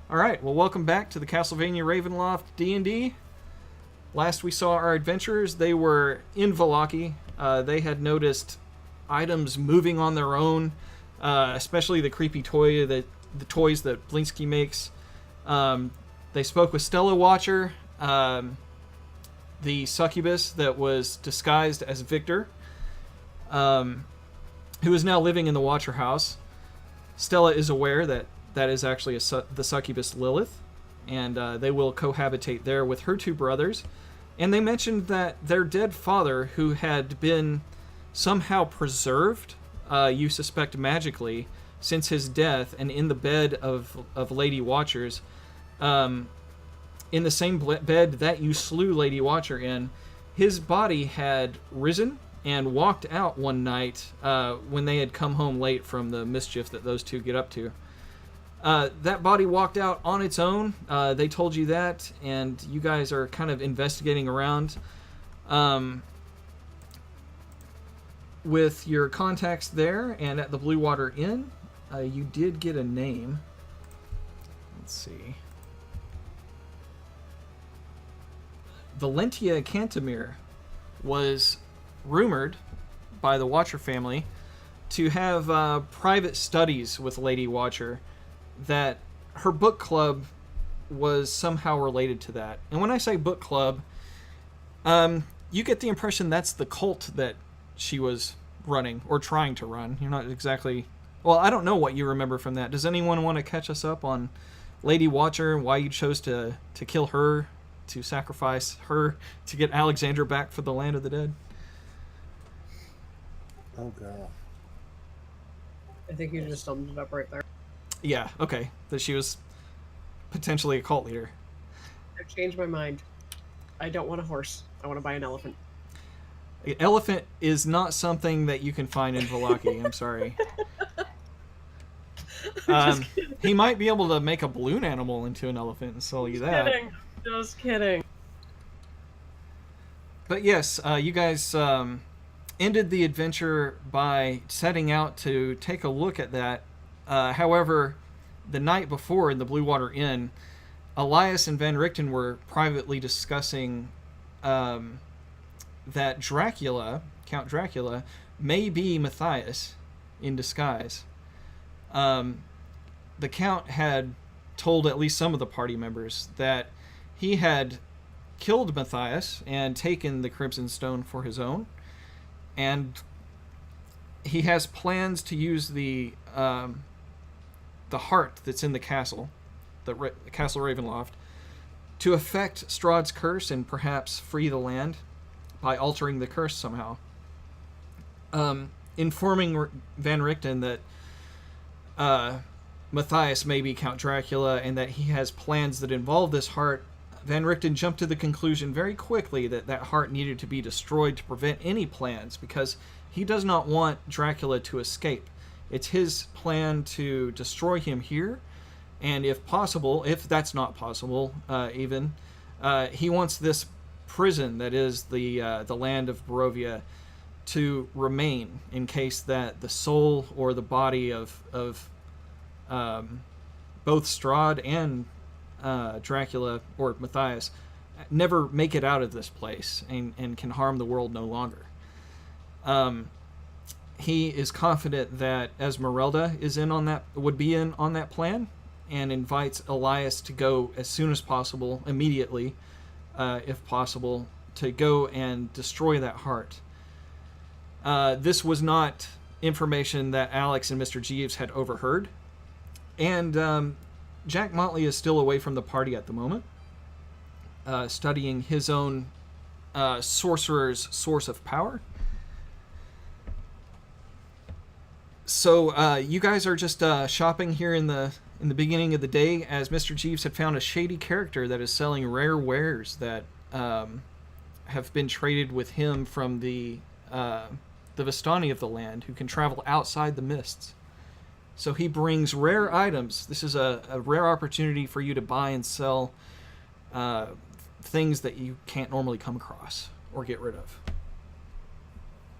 All right, well, welcome back to the Castlevania Ravenloft D&D. Last we saw our adventurers, they were in Vallaki. They had noticed items moving on their own, especially the creepy toy, the toys that Blinsky makes. They spoke with Stella Watcher, the succubus that was disguised as Victor, who is now living in the Watcher house. Stella is aware that that is actually the succubus Lilith, and they will cohabitate there with her two brothers. And they mentioned that their dead father, who had been somehow preserved, you suspect magically, since his death, and in the bed of Lady Watchers, in the same bed that you slew Lady Watcher in, his body had risen and walked out one night when they had come home late from the mischief that those two get up to. That body walked out on its own. They told you that, and you guys are kind of investigating around. With your contacts there and at the Blue Water Inn, you did get a name. Let's see. Valentia Cantemir was rumored by the Watcher family to have private studies with Lady Watcher, that her book club was somehow related to that. And when I say book club, you get the impression that's the cult that she was running, or trying to run. You're not exactly... Well, I don't know what you remember from that. Does anyone want to catch us up on Lady Watcher and why you chose to kill her, to sacrifice her, to get Alexandra back for the land of the dead? Oh, God. I think you just summed it up right there. Yeah, okay. That she was potentially a cult leader. I've changed my mind. I don't want a horse. I want to buy an elephant. An elephant is not something that you can find in Vallaki. I'm sorry. He might be able to make a balloon animal into an elephant and sell you that. Just kidding. But yes, you guys ended the adventure by setting out to take a look at that. However, the night before in the Blue Water Inn, Elias and Van Richten were privately discussing that Dracula, Count Dracula, may be Matthias in disguise. The Count had told at least some of the party members that he had killed Matthias and taken the Crimson Stone for his own, and he has plans to use the heart that's in the castle, the Castle Ravenloft, to affect Strahd's curse and perhaps free the land by altering the curse somehow. Informing Van Richten that Matthias may be Count Dracula and that he has plans that involve this heart, Van Richten jumped to the conclusion very quickly that that heart needed to be destroyed to prevent any plans, because he does not want Dracula to escape. It's his plan to destroy him here, and if possible, if that's not possible, he wants this prison that is the land of Barovia to remain, in case that the soul or the body of both Strahd and Dracula or Matthias never make it out of this place and can harm the world no longer. He is confident that Esmeralda would be in on that plan, and invites Elias to go as soon as possible, immediately, if possible, to go and destroy that heart. This was not information that Alex and Mr. Jeeves had overheard, and Jack Motley is still away from the party at the moment, studying his own sorcerer's source of power. So you guys are just shopping here in the beginning of the day, as Mr. Jeeves had found a shady character that is selling rare wares that have been traded with him from the Vistani of the land, who can travel outside the mists. So he brings rare items. This is a rare opportunity for you to buy and sell things that you can't normally come across or get rid of.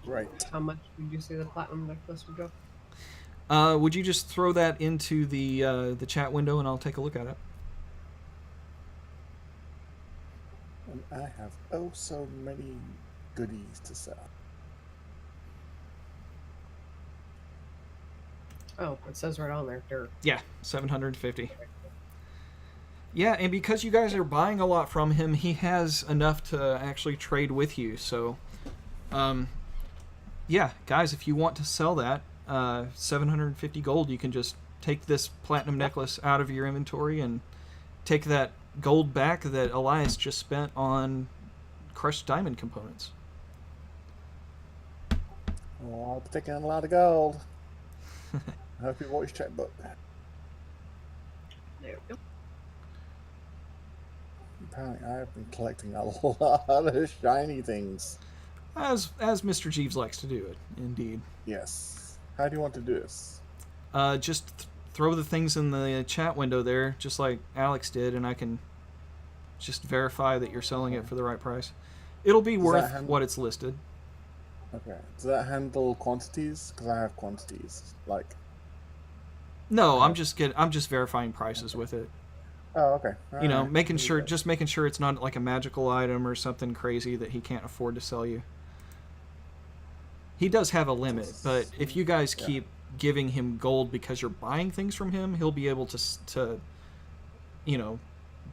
Right. How much would you say the platinum necklace would go? Would you just throw that into the chat window and I'll take a look at it? And I have oh so many goodies to sell. Oh, it says right on there. Dirt. Yeah, 750. Yeah, and because you guys are buying a lot from him, he has enough to actually trade with you. So, yeah, guys, if you want to sell that, 750 gold, you can just take this platinum necklace out of your inventory and take that gold back that Elias just spent on crushed diamond components. Well, I'll be taking a lot of gold. I hope you watch checkbook. There we go. Apparently, I've been collecting a lot of shiny things. As Mr. Jeeves likes to do it, indeed. Yes. How do you want to do this? Just throw the things in the chat window there, just like Alex did, and I can just verify that you're selling it for the right price. It'll be worth what it's listed. Okay. Does that handle quantities? Because I have quantities. Like. No, I'm just verifying prices with it. Oh, okay. You know, making sure it's not like a magical item or something crazy that he can't afford to sell you. He does have a limit, but if you guys keep giving him gold because you're buying things from him, he'll be able to you know,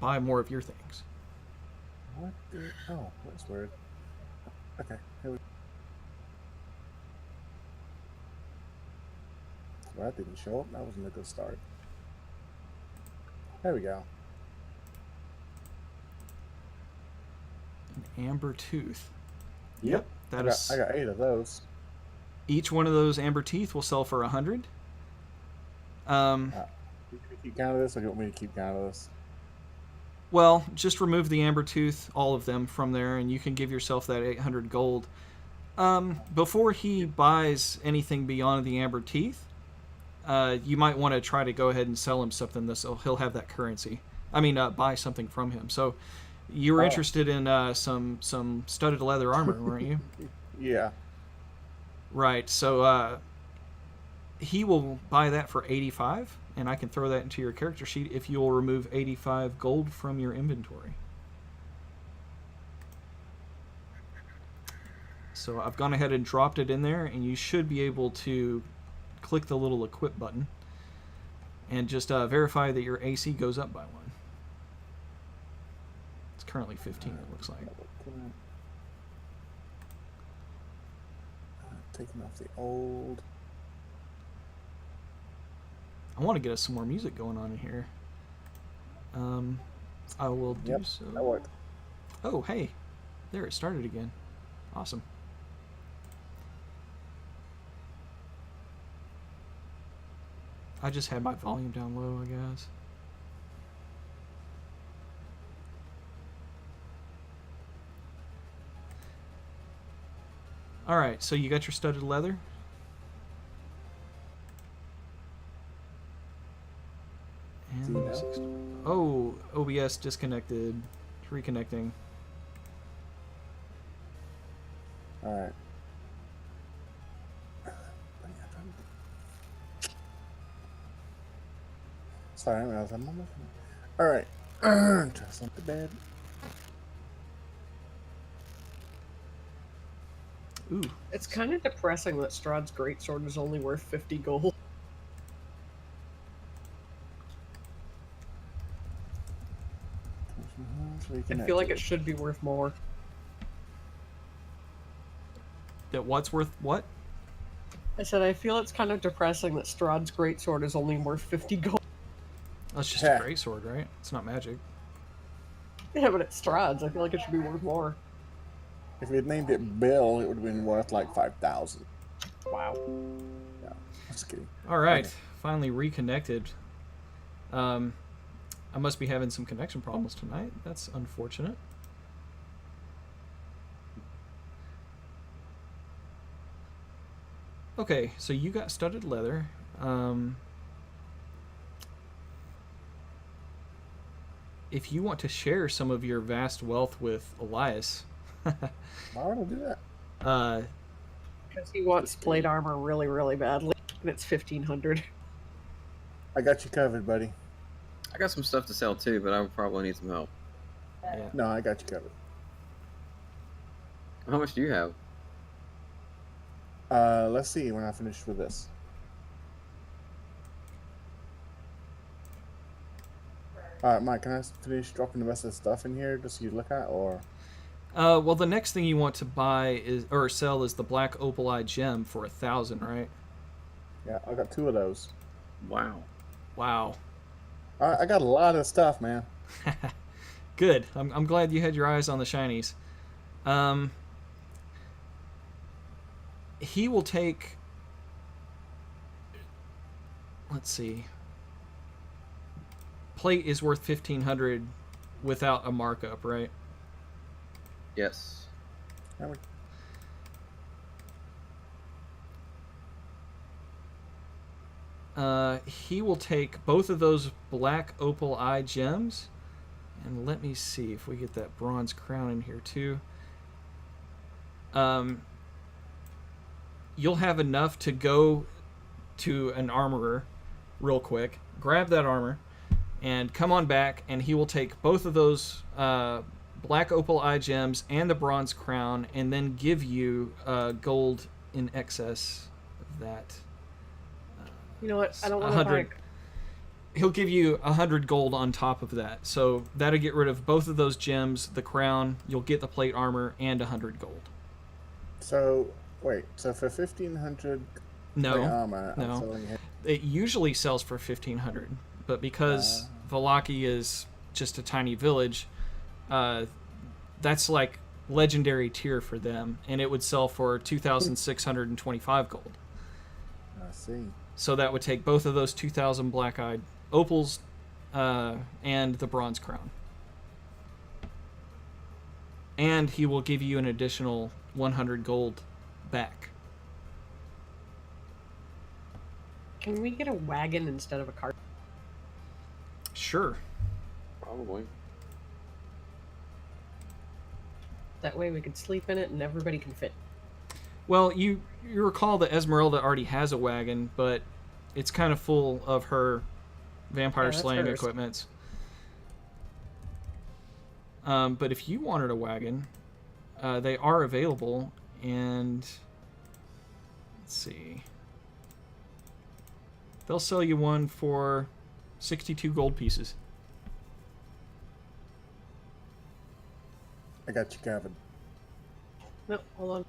buy more of your things. What? Oh, that's weird. Okay. Here we go. Well, that didn't show up. That wasn't a good start. There we go. An amber tooth. Yep. I got 8 of those. Each one of those amber teeth will sell for 100. You keep count of this, or do you want me to keep count of this? Well, just remove the amber tooth, all of them, from there, and you can give yourself that 800 gold. Before he buys anything beyond the amber teeth, you might want to try to go ahead and sell him something so he'll have that currency. I mean, buy something from him. So you were interested in some studded leather armor, weren't you? Yeah. Right. So he will buy that for 85, and I can throw that into your character sheet if you will remove 85 gold from your inventory. So I've gone ahead and dropped it in there, and you should be able to click the little equip button and just verify that your AC goes up by 1. It's currently 15, it looks like. Taking off the old. I want to get us some more music going on in here. I will do so. That worked. Oh, hey. There, it started again. Awesome. I just had my volume down low, I guess. Alright, so you got your studded leather? And oh, OBS disconnected. Reconnecting. Alright. Sorry, I was on my phone. Alright. Try to slip to bed. Ooh. It's kind of depressing that Strahd's greatsword is only worth 50 gold. I feel like it should be worth more. That what's worth what? I said I feel it's kind of depressing that Strahd's greatsword is only worth 50 gold. That's just a great sword, right? It's not magic. Yeah, but it's Strahd's. I feel like it should be worth more. If we had named it Bill, it would have been worth like 5,000. Wow. Yeah, just kidding. All right, finally reconnected. I must be having some connection problems tonight. That's unfortunate. Okay, so you got studded leather. If you want to share some of your vast wealth with Elias, Why would I do that? Because he wants plate armor really, really badly, and it's 1,500. I got you covered, buddy. I got some stuff to sell too, but I would probably need some help. yeah. No, I got you covered. How much do you have? Let's see when I finish with this. Alright, Mike, can I finish dropping the rest of the stuff in here just so you look at, or? Well, the next thing you want to buy is or sell is the black opal eye gem for 1,000, right? Yeah, I got 2 of those. Wow. Wow. I got a lot of stuff, man. Good. I'm glad you had your eyes on the shinies. He will take. Let's see. Plate is worth 1,500 without a markup, right? Yes. How much- He will take both of those black opal eye gems. And let me see if we get that bronze crown in here too. You'll have enough to go to an armorer real quick, grab that armor, and come on back, and he will take both of those black opal eye gems and the bronze crown, and then give you gold in excess of that. You know what? I don't want to buy. 100. He'll give you 100 gold on top of that. So that'll get rid of both of those gems, the crown, you'll get the plate armor, and 100 gold. So, wait, so for 1,500 No, armor, I'm no. selling it. It usually sells for 1,500, but because Valaki is just a tiny village, that's like legendary tier for them, and it would sell for 2,625 gold. I see. So that would take both of those 2,000 black-eyed opals and the bronze crown. And he will give you an additional 100 gold back. Can we get a wagon instead of a cart? Sure. Probably. That way we could sleep in it and everybody can fit. Well, you recall that Esmeralda already has a wagon, but it's kind of full of her vampire that's slaying hers. equipments. But if you wanted a wagon, they are available, and let's see. They'll sell you one for 62 gold pieces. I got you, Kevin. No, hold on.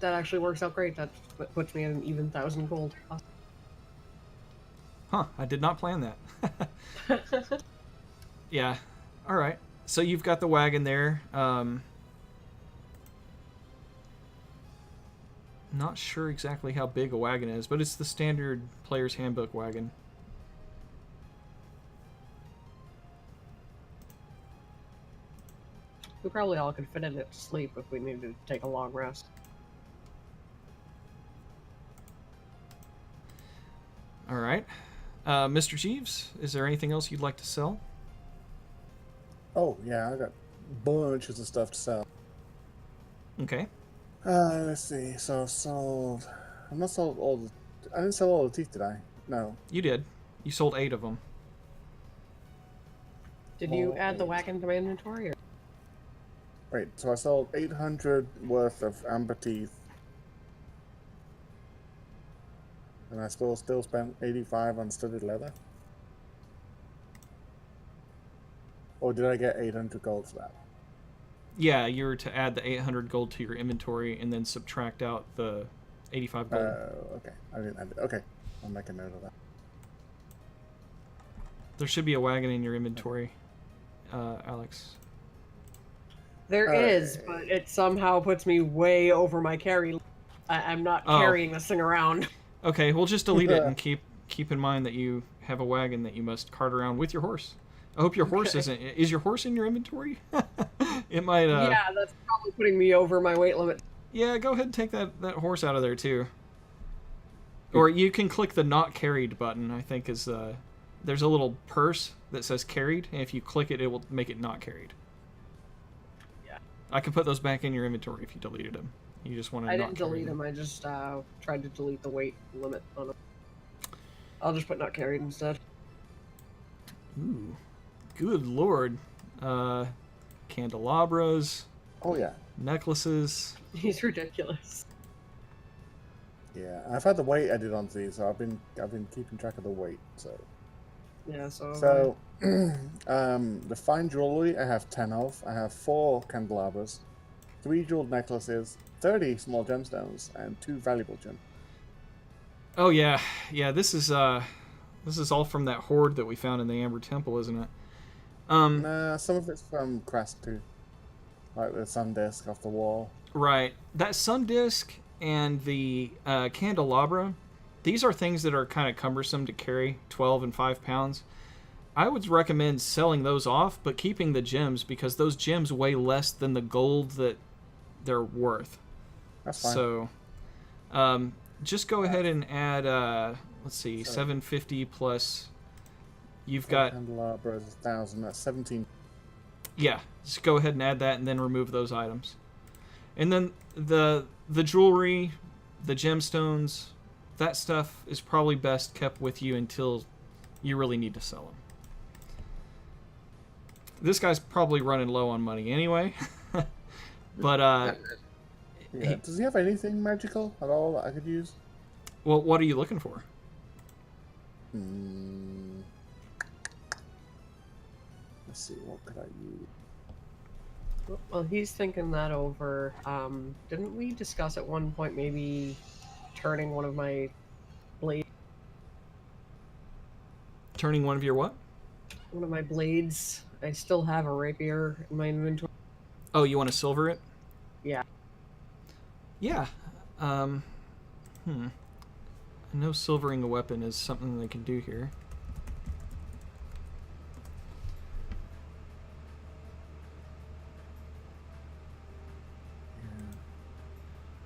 That actually works out great. That puts me at an even 1,000 gold. Huh, I did not plan that. Yeah, alright. So you've got the wagon there. Not sure exactly how big a wagon is, but it's the standard player's handbook wagon. We probably all could fit in it to sleep if we needed to take a long rest. Alright. Mr. Jeeves, is there anything else you'd like to sell? Oh, yeah, I got bunches of stuff to sell. Okay. Let's see. So I've sold. I'm not sold all the. I didn't sell all the teeth, did I? No. You did. You sold 8 of them. Did you Oh, add the wait. wagon to my inventory? Or... Wait, so I sold 800 worth of amber teeth. And I still spent 85 on studded leather? Or did I get 800 gold for that? Yeah, you were to add the 800 gold to your inventory and then subtract out the 85 gold. Okay. I didn't add it. Okay. I'll make a note of that. There should be a wagon in your inventory, Alex. There is, but it somehow puts me way over my carry. I'm not Oh. carrying this thing around. Okay, we'll just delete it and keep in mind that you have a wagon that you must cart around with your horse. I hope your horse isn't. Is your horse in your inventory? It might. Yeah, that's probably putting me over my weight limit. Yeah, go ahead and take that horse out of there too. Or you can click the not carried button. I think is there's a little purse that says carried, and if you click it, it will make it not carried. Yeah. I can put those back in your inventory if you deleted them. You just want to. I not didn't carry delete them. I just tried to delete the weight limit on them. I'll just put not carried instead. Ooh, good lord. Candelabras. Oh yeah, necklaces. He's ridiculous. yeah. I've had the weight added onto these, so I've been keeping track of the weight. Yeah, So, the fine jewelry I have 10 of. I have 4 candelabras, 3 jeweled necklaces, 30 small gemstones, and 2 valuable gems. Oh yeah, yeah. This is all from that hoard that we found in the Amber Temple, isn't it? Nah, some of it's from Crest too, like the sun disk off the wall. Right. That sun disk and the candelabra, these are things that are kind of cumbersome to carry, 12 and 5 pounds. I would recommend selling those off, but keeping the gems because those gems weigh less than the gold that they're worth. That's fine. So, just go ahead and add, let's see, 750 plus. You've got. Candelabra is 1,000. That's 17. Yeah, just go ahead and add that, and then remove those items. And then the jewelry, the gemstones, that stuff is probably best kept with you until you really need to sell them. This guy's probably running low on money anyway. But Yeah. Does he have anything magical at all that I could use? well, what are you looking for? Let's see. What could I use? Well, he's thinking that over. Didn't we discuss at one point maybe turning one of my blades? Turning one of your what? One of my blades. I still have a rapier in my inventory. Oh, you want to silver it? Yeah. Yeah. I know silvering a weapon is something they can do here.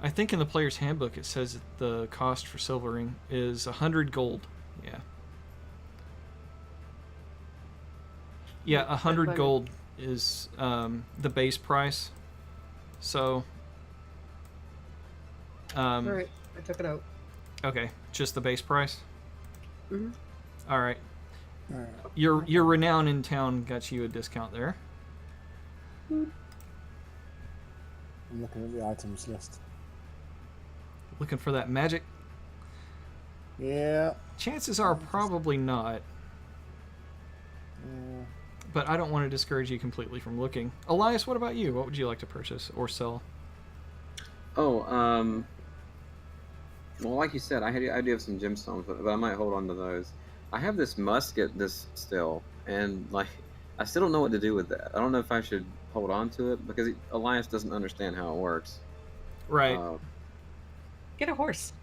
I think in the player's handbook it says that the cost for silvering is 100 gold. Yeah. Yeah, 100 gold is the base price. So. Alright, I took it out. Okay, just the base price? Mm-hmm. All right. Alright. Your renown in town got you a discount there. I'm looking at the items list. Looking for that magic? Yeah. Chances are probably not, Yeah. but I don't want to discourage you completely from looking. Elias, what about you? What would you like to purchase or sell? Oh, well, like you said, I do have some gemstones, but I might hold on to those. I have this musket, still, and like I still don't know what to do with that. I don't know if I should hold on to it because Elias doesn't understand how it works. Right. Get a horse.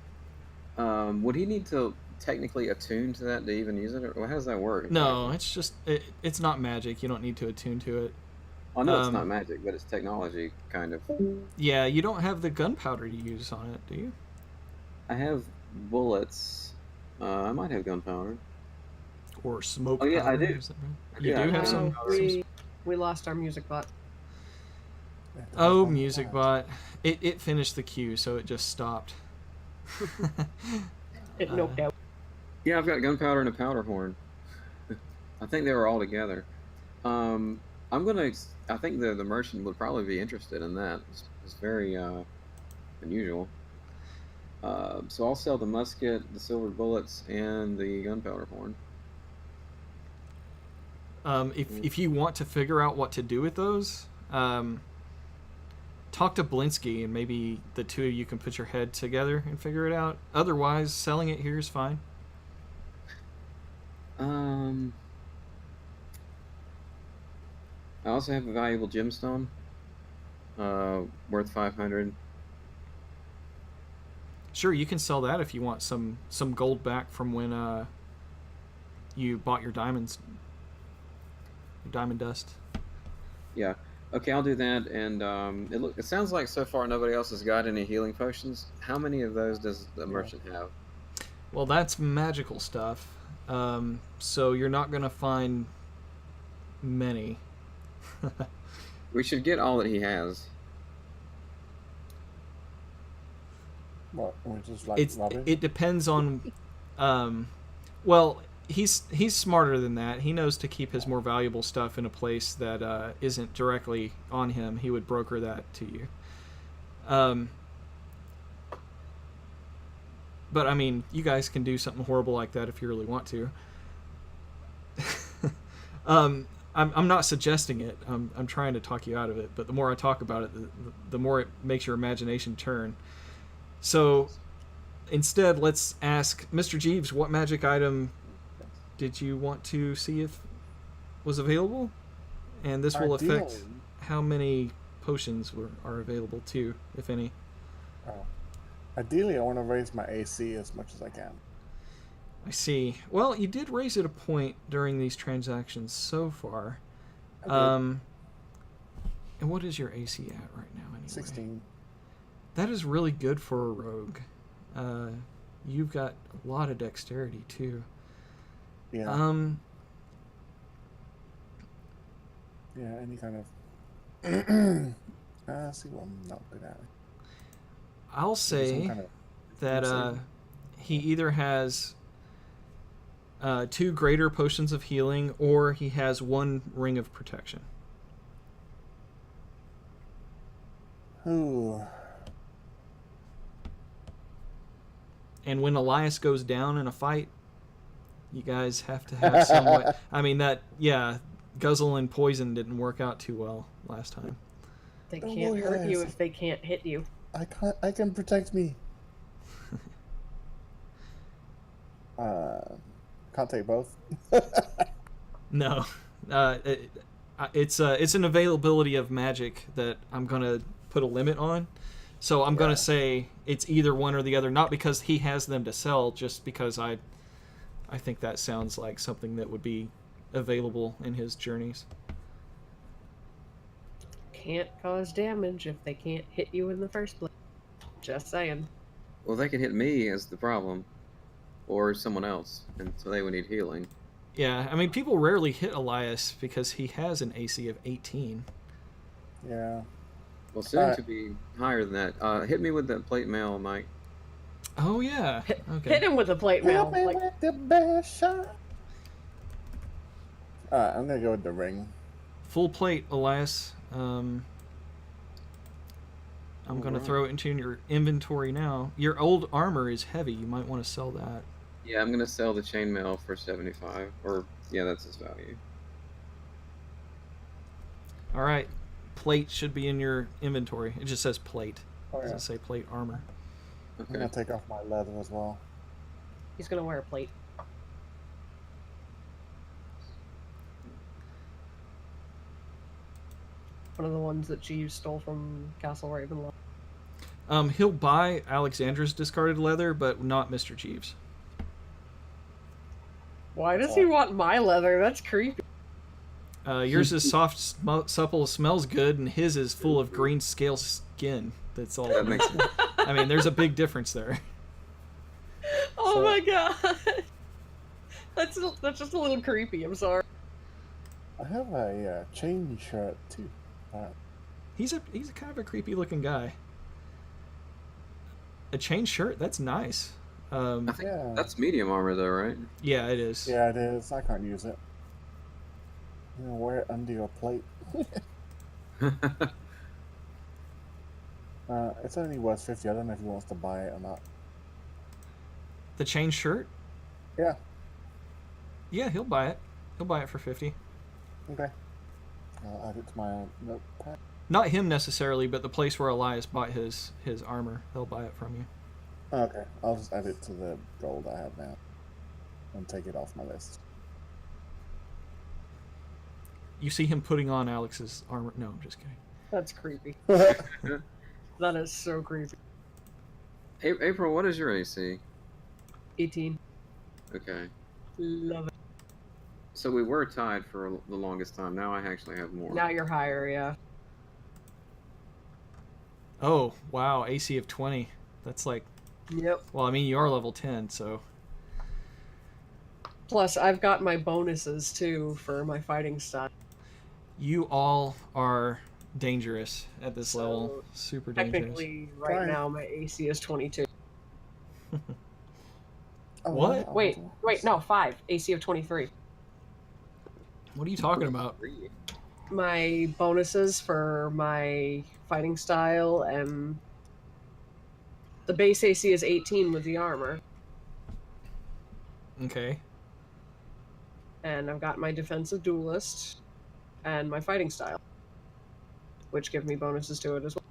Would he need to technically attune to that to even use it, or how does that work? No, it's just it's not magic. You don't need to attune to it. I know it's not magic, but it's technology, kind of. Yeah, you don't have the gunpowder to use on it, do you? I have bullets. I might have gunpowder. Or smoke. Oh, yeah, I powder, do. is that right? You Yeah, do I have do. some. We lost our music bot. Oh, music bot. It finished the queue, so it just stopped. It noped out. Yeah, I've got gunpowder and a powder horn. I think they were all together. I think the merchant would probably be interested in that. It's very unusual. So I'll sell the musket, the silver bullets, and the gunpowder horn. If you want to figure out what to do with those, talk to Blinsky and maybe the two of you can put your head together and figure it out. Otherwise, selling it here is fine. I also have a valuable gemstone, worth 500. Sure, you can sell that if you want some gold back from when you bought your diamonds, your diamond dust. Yeah. Okay, I'll do that. And it sounds like so far nobody else has got any healing potions. How many of those does the merchant have? Well, that's magical stuff. So you're not gonna find many. We should get all that he has. What? We just like rob him? It depends on. Well, he's smarter than that. He knows to keep his more valuable stuff in a place that isn't directly on him. He would broker that to you. But I mean, you guys can do something horrible like that if you really want to. I'm not suggesting it. I'm trying to talk you out of it. But the more I talk about it, the more it makes your imagination turn. So instead, let's ask Mr. Jeeves, what magic item did you want to see if was available? And this will affect how many potions are available too, if any. Ideally, I want to raise my AC as much as I can. I see. Well, you did raise it a point during these transactions so far. And what is your AC at right now anyway? 16. That is really good for a rogue. You've got a lot of dexterity too. Yeah. Yeah, any kind of... see what I'm not good at. I'll say that he either has 2 greater potions of healing or he has 1 ring of protection. Ooh. And when Elias goes down in a fight, you guys have to have somewhat... I mean, guzzle and poison didn't work out too well last time. They can't hurt you if they can't hit you. I can protect me. Can't take both. No. It's an availability of magic that I'm going to put a limit on. So I'm going to say it's either one or the other, not because he has them to sell, just because I think that sounds like something that would be available in his journeys. Can't cause damage if they can't hit you in the first place. Just saying. Well, they can hit me is the problem, or someone else, and so they would need healing. Yeah, I mean, people rarely hit Elias because he has an AC of 18. Yeah. Well, soon to be higher than that. Hit me with that plate mail, Mike. Oh, yeah. Okay. Hit him with a plate mail. With the best shot. I'm going to go with the ring. Full plate, Elias. I'm going to throw it into your inventory now. Your old armor is heavy. You might want to sell that. Yeah, I'm going to sell the chainmail for 75. Or, yeah, that's its value. All right. Plate should be in your inventory. It just says plate. Oh, It doesn't say plate armor. I'm going to take off my leather as well. He's gonna wear a plate. One of the ones that Jeeves stole from Castle Ravenloft. He'll buy Alexandra's discarded leather, but not Mr. Jeeves. Why does he want my leather? That's creepy. Yours is soft, supple, smells good, and his is full of green scale skin. That's all. That makes sense. I mean, there's a big difference there. Oh my god. That's just a little creepy. I'm sorry. I have a chain shirt too. He's a kind of a creepy looking guy. A chain shirt? That's nice. I think that's medium armor, though, right? Yeah, it is. Yeah, it is. I can't use it. I'm gonna wear it under your plate. It's only worth 50. I don't know if he wants to buy it or not. The chain shirt? Yeah. Yeah, he'll buy it. He'll buy it for 50. Okay. I'll add it to my notepad. Not him necessarily, but the place where Elias bought his armor. They'll buy it from you. Okay. I'll just add it to the gold I have now. And take it off my list. You see him putting on Alex's armor. No, I'm just kidding. That's creepy. That is so creepy. April, what is your AC? 18. Okay. Love it. So we were tied for the longest time. Now I actually have more. Now you're higher, yeah. Oh, wow. AC of 20. That's like... Yep. Well, I mean, you are level 10, so... Plus, I've got my bonuses, too, for my fighting style. You all are dangerous at this level. Super dangerous. Technically, right now, my AC is 22. What? Wait, no, 5. AC of 23. What are you talking about? My bonuses for my fighting style, and the base AC is 18 with the armor. Okay. And I've got my defensive duelist and my fighting style, which give me bonuses to it as well.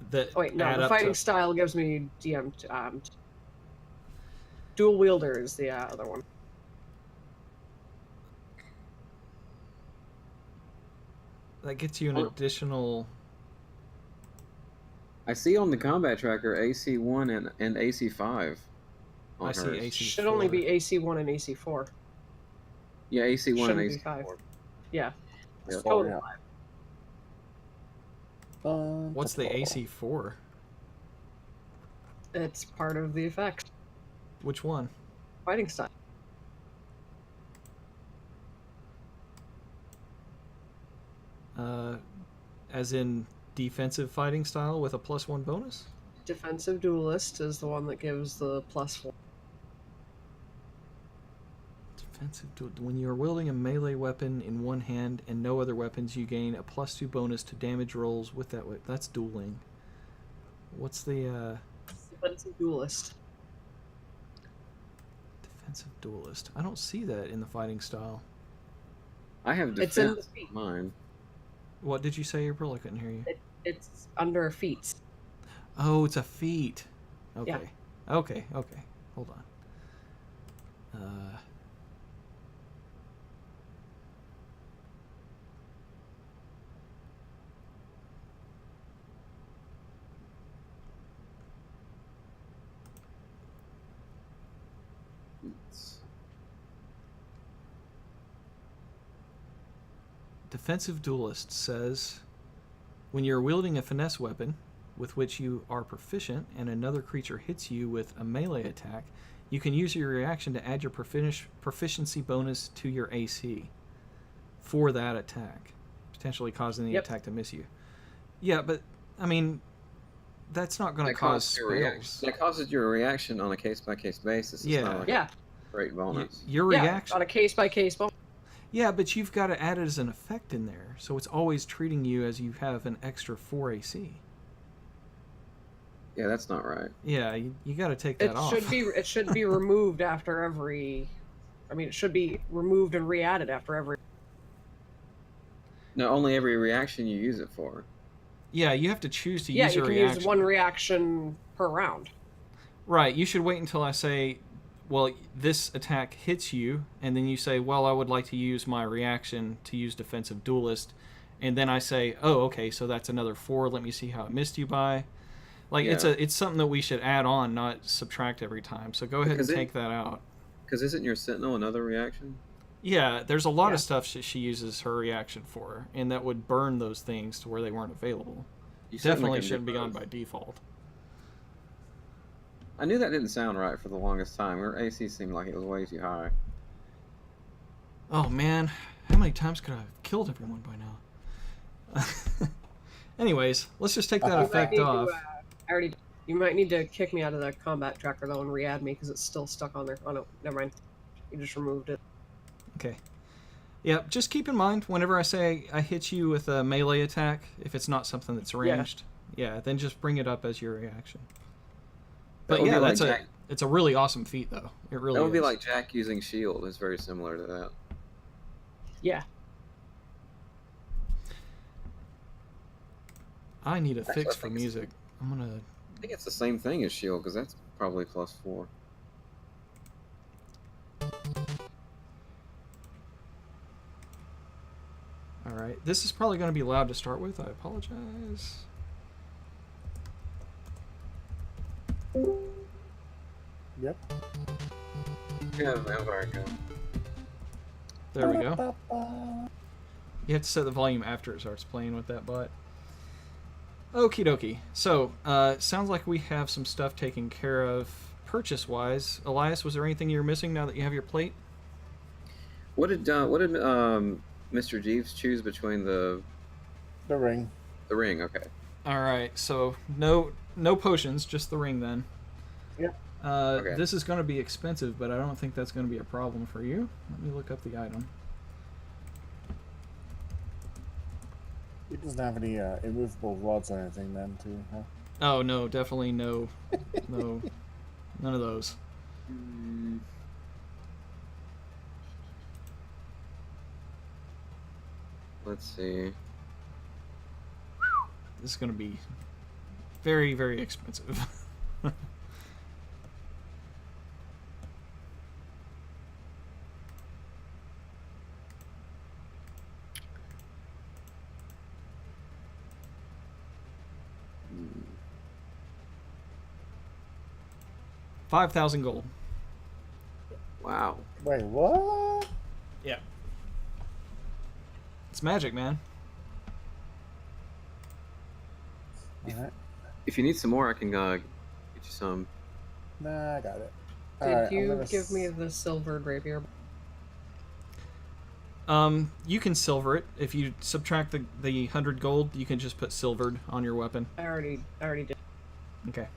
That Oh, wait, no, add the up fighting to... style gives me dual wielder is the other one. That gets you an additional... I see on the combat tracker AC 1 and AC 5. I see AC Should 4. only be AC 1 and AC 4. Yeah, AC 1 and Shouldn't AC be 5. 4. Yeah. Yeah. Total 5. What's the AC 4? It's part of the effect. Which one? Fighting style. As in defensive fighting style with a +1 bonus? Defensive duelist is the one that gives the +4. When you are wielding a melee weapon in one hand and no other weapons, you gain a +2 bonus to damage rolls with that weapon. That's dueling. What's the Defensive duelist. defensive duelist? I don't see that in the fighting style. I have It's in defense the feat. on mine. What did you say, April? I couldn't hear you. It's under feats. Oh, it's a feat. Okay. Yeah. Okay. Hold on. Defensive Duelist says, when you're wielding a finesse weapon with which you are proficient and another creature hits you with a melee attack, you can use your reaction to add your proficiency bonus to your AC for that attack, potentially causing the attack to miss you. Yeah, but, I mean, that's not going to cause spells. That causes your reaction on a case-by-case basis. It's not like a great bonus. Your reaction... on a case-by-case bonus. Yeah, but you've got to add it as an effect in there, so it's always treating you as you have an extra 4 AC. Yeah, that's not right. Yeah, you got to take that off. It should be removed after every... I mean, it should be removed and re-added after every... No, only every reaction you use it for. Yeah, you have to choose to use your reaction. Yeah, you can use one reaction per round. Right, you should wait until I say, well, this attack hits you, and then you say, well, I would like to use my reaction to use Defensive Duelist, and then I say, oh, okay, so that's another 4, let me see how it missed you by. Like, it's something that we should add on, not subtract every time, so go ahead and take that out. Because isn't your Sentinel another reaction? Yeah, there's a lot of stuff she uses her reaction for, and that would burn those things to where they weren't available. You definitely shouldn't be on by default. I knew that didn't sound right for the longest time. Her AC seemed like it was way too high. Oh man, how many times could I have killed everyone by now? Anyways, let's just take that effect off. You might need to kick me out of the combat tracker though and re-add me because it's still stuck on there. Oh no, never mind. You just removed it. Okay. Yeah, just keep in mind whenever I say I hit you with a melee attack, if it's not something that's ranged, then just bring it up as your reaction. But yeah, it's a really awesome feat though. It really is. That would be like Jack using shield. It's very similar to that. Yeah. I need a fix for music. I think it's the same thing as shield because that's probably +4. Alright, this is probably going to be loud to start with. I apologize. Yep. Yeah, there we go. There we go. You have to set the volume after it starts playing with that bot. Okie dokie. So, sounds like we have some stuff taken care of purchase-wise. Elias, was there anything you were missing now that you have your plate? What did Mr. Jeeves choose between the ring? The ring, okay. All right. So no potions, just the ring then. Yep. Okay. This is going to be expensive, but I don't think that's going to be a problem for you. Let me look up the item. He doesn't have any immovable rods or anything then, too, huh? Oh, no, definitely no. No. None of those. Let's see. This is going to be very, very expensive. Hmm. 5,000 gold. Wow. Wait, what? Yeah. It's magic, man. Alright. If you need some more, I can get you some. Nah, I got it. Did Alright, I'm you gonna give me the silver rapier? You can silver it. If you subtract the 100 gold, you can just put silvered on your weapon. I already did. Okay.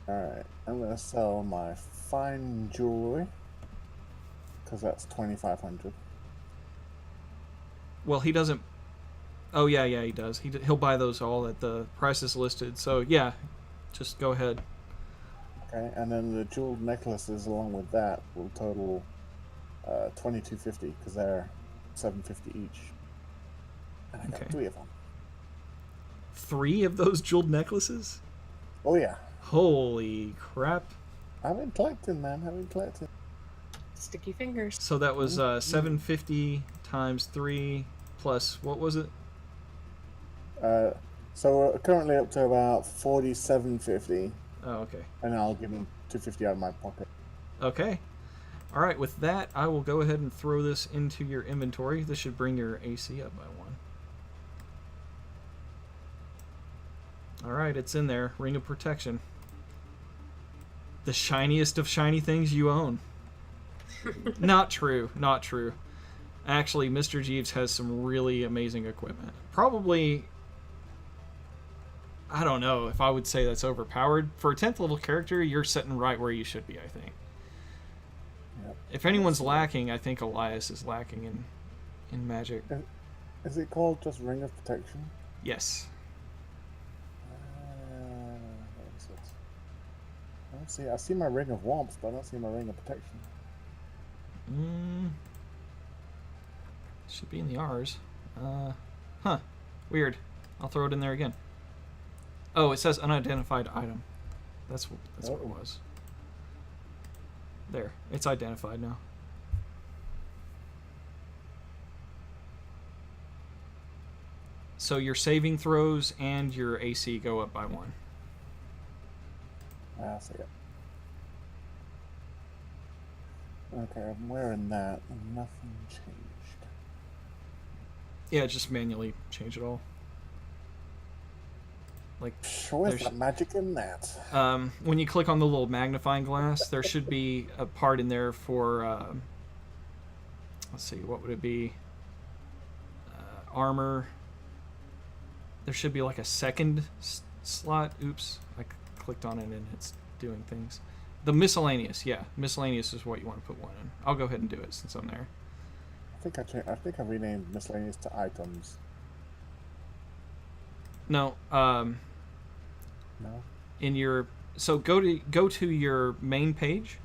Alright, I'm gonna sell my fine jewelry. Because that's 2,500. Well, he doesn't... Oh, yeah, he does. He'll buy those all at the prices listed. So, yeah, just go ahead. Okay, and then the jeweled necklaces along with that will total 2,250 because they're 750 each. And I got Okay. 3 of them. 3 of those jeweled necklaces? Oh yeah, Holy crap. I've been collecting, man. I've been collecting. Sticky fingers. So that was 750 times 3 plus, what was it? So we're currently up to about 4750, Oh, okay. and I'll give him 250 out of my pocket. Okay. All right, with that, I will go ahead and throw this into your inventory. This should bring your AC up by 1. All right, it's in there. Ring of Protection. The shiniest of shiny things you own. Not true. Not true. Actually, Mr. Jeeves has some really amazing equipment. Probably... I don't know if I would say that's overpowered. For a 10th level character, you're sitting right where you should be, I think. Yep. If anyone's lacking, I think Elias is lacking in magic. Is it called just Ring of Protection? Yes. What is it? I don't see. I see my Ring of Warmth, but I don't see my Ring of Protection. Should be in the R's. Huh. Weird. I'll throw it in there again. Oh, it says unidentified item. That's what it was. There. It's identified now. So your saving throws and your AC go up by 1. I see it. Okay, I'm wearing that, and nothing changed. Yeah, just manually change it all. Like, Sure, is there's- that magic in that? when you click on the little magnifying glass, there should be a part in there for, let's see, what would it be? Armor. There should be like a second slot. Oops, I clicked on it and it's doing things. The miscellaneous, yeah. Miscellaneous is what you want to put 1 in. I'll go ahead and do it since I'm there. I think I renamed miscellaneous to items. No, No? in your... So go to your main page,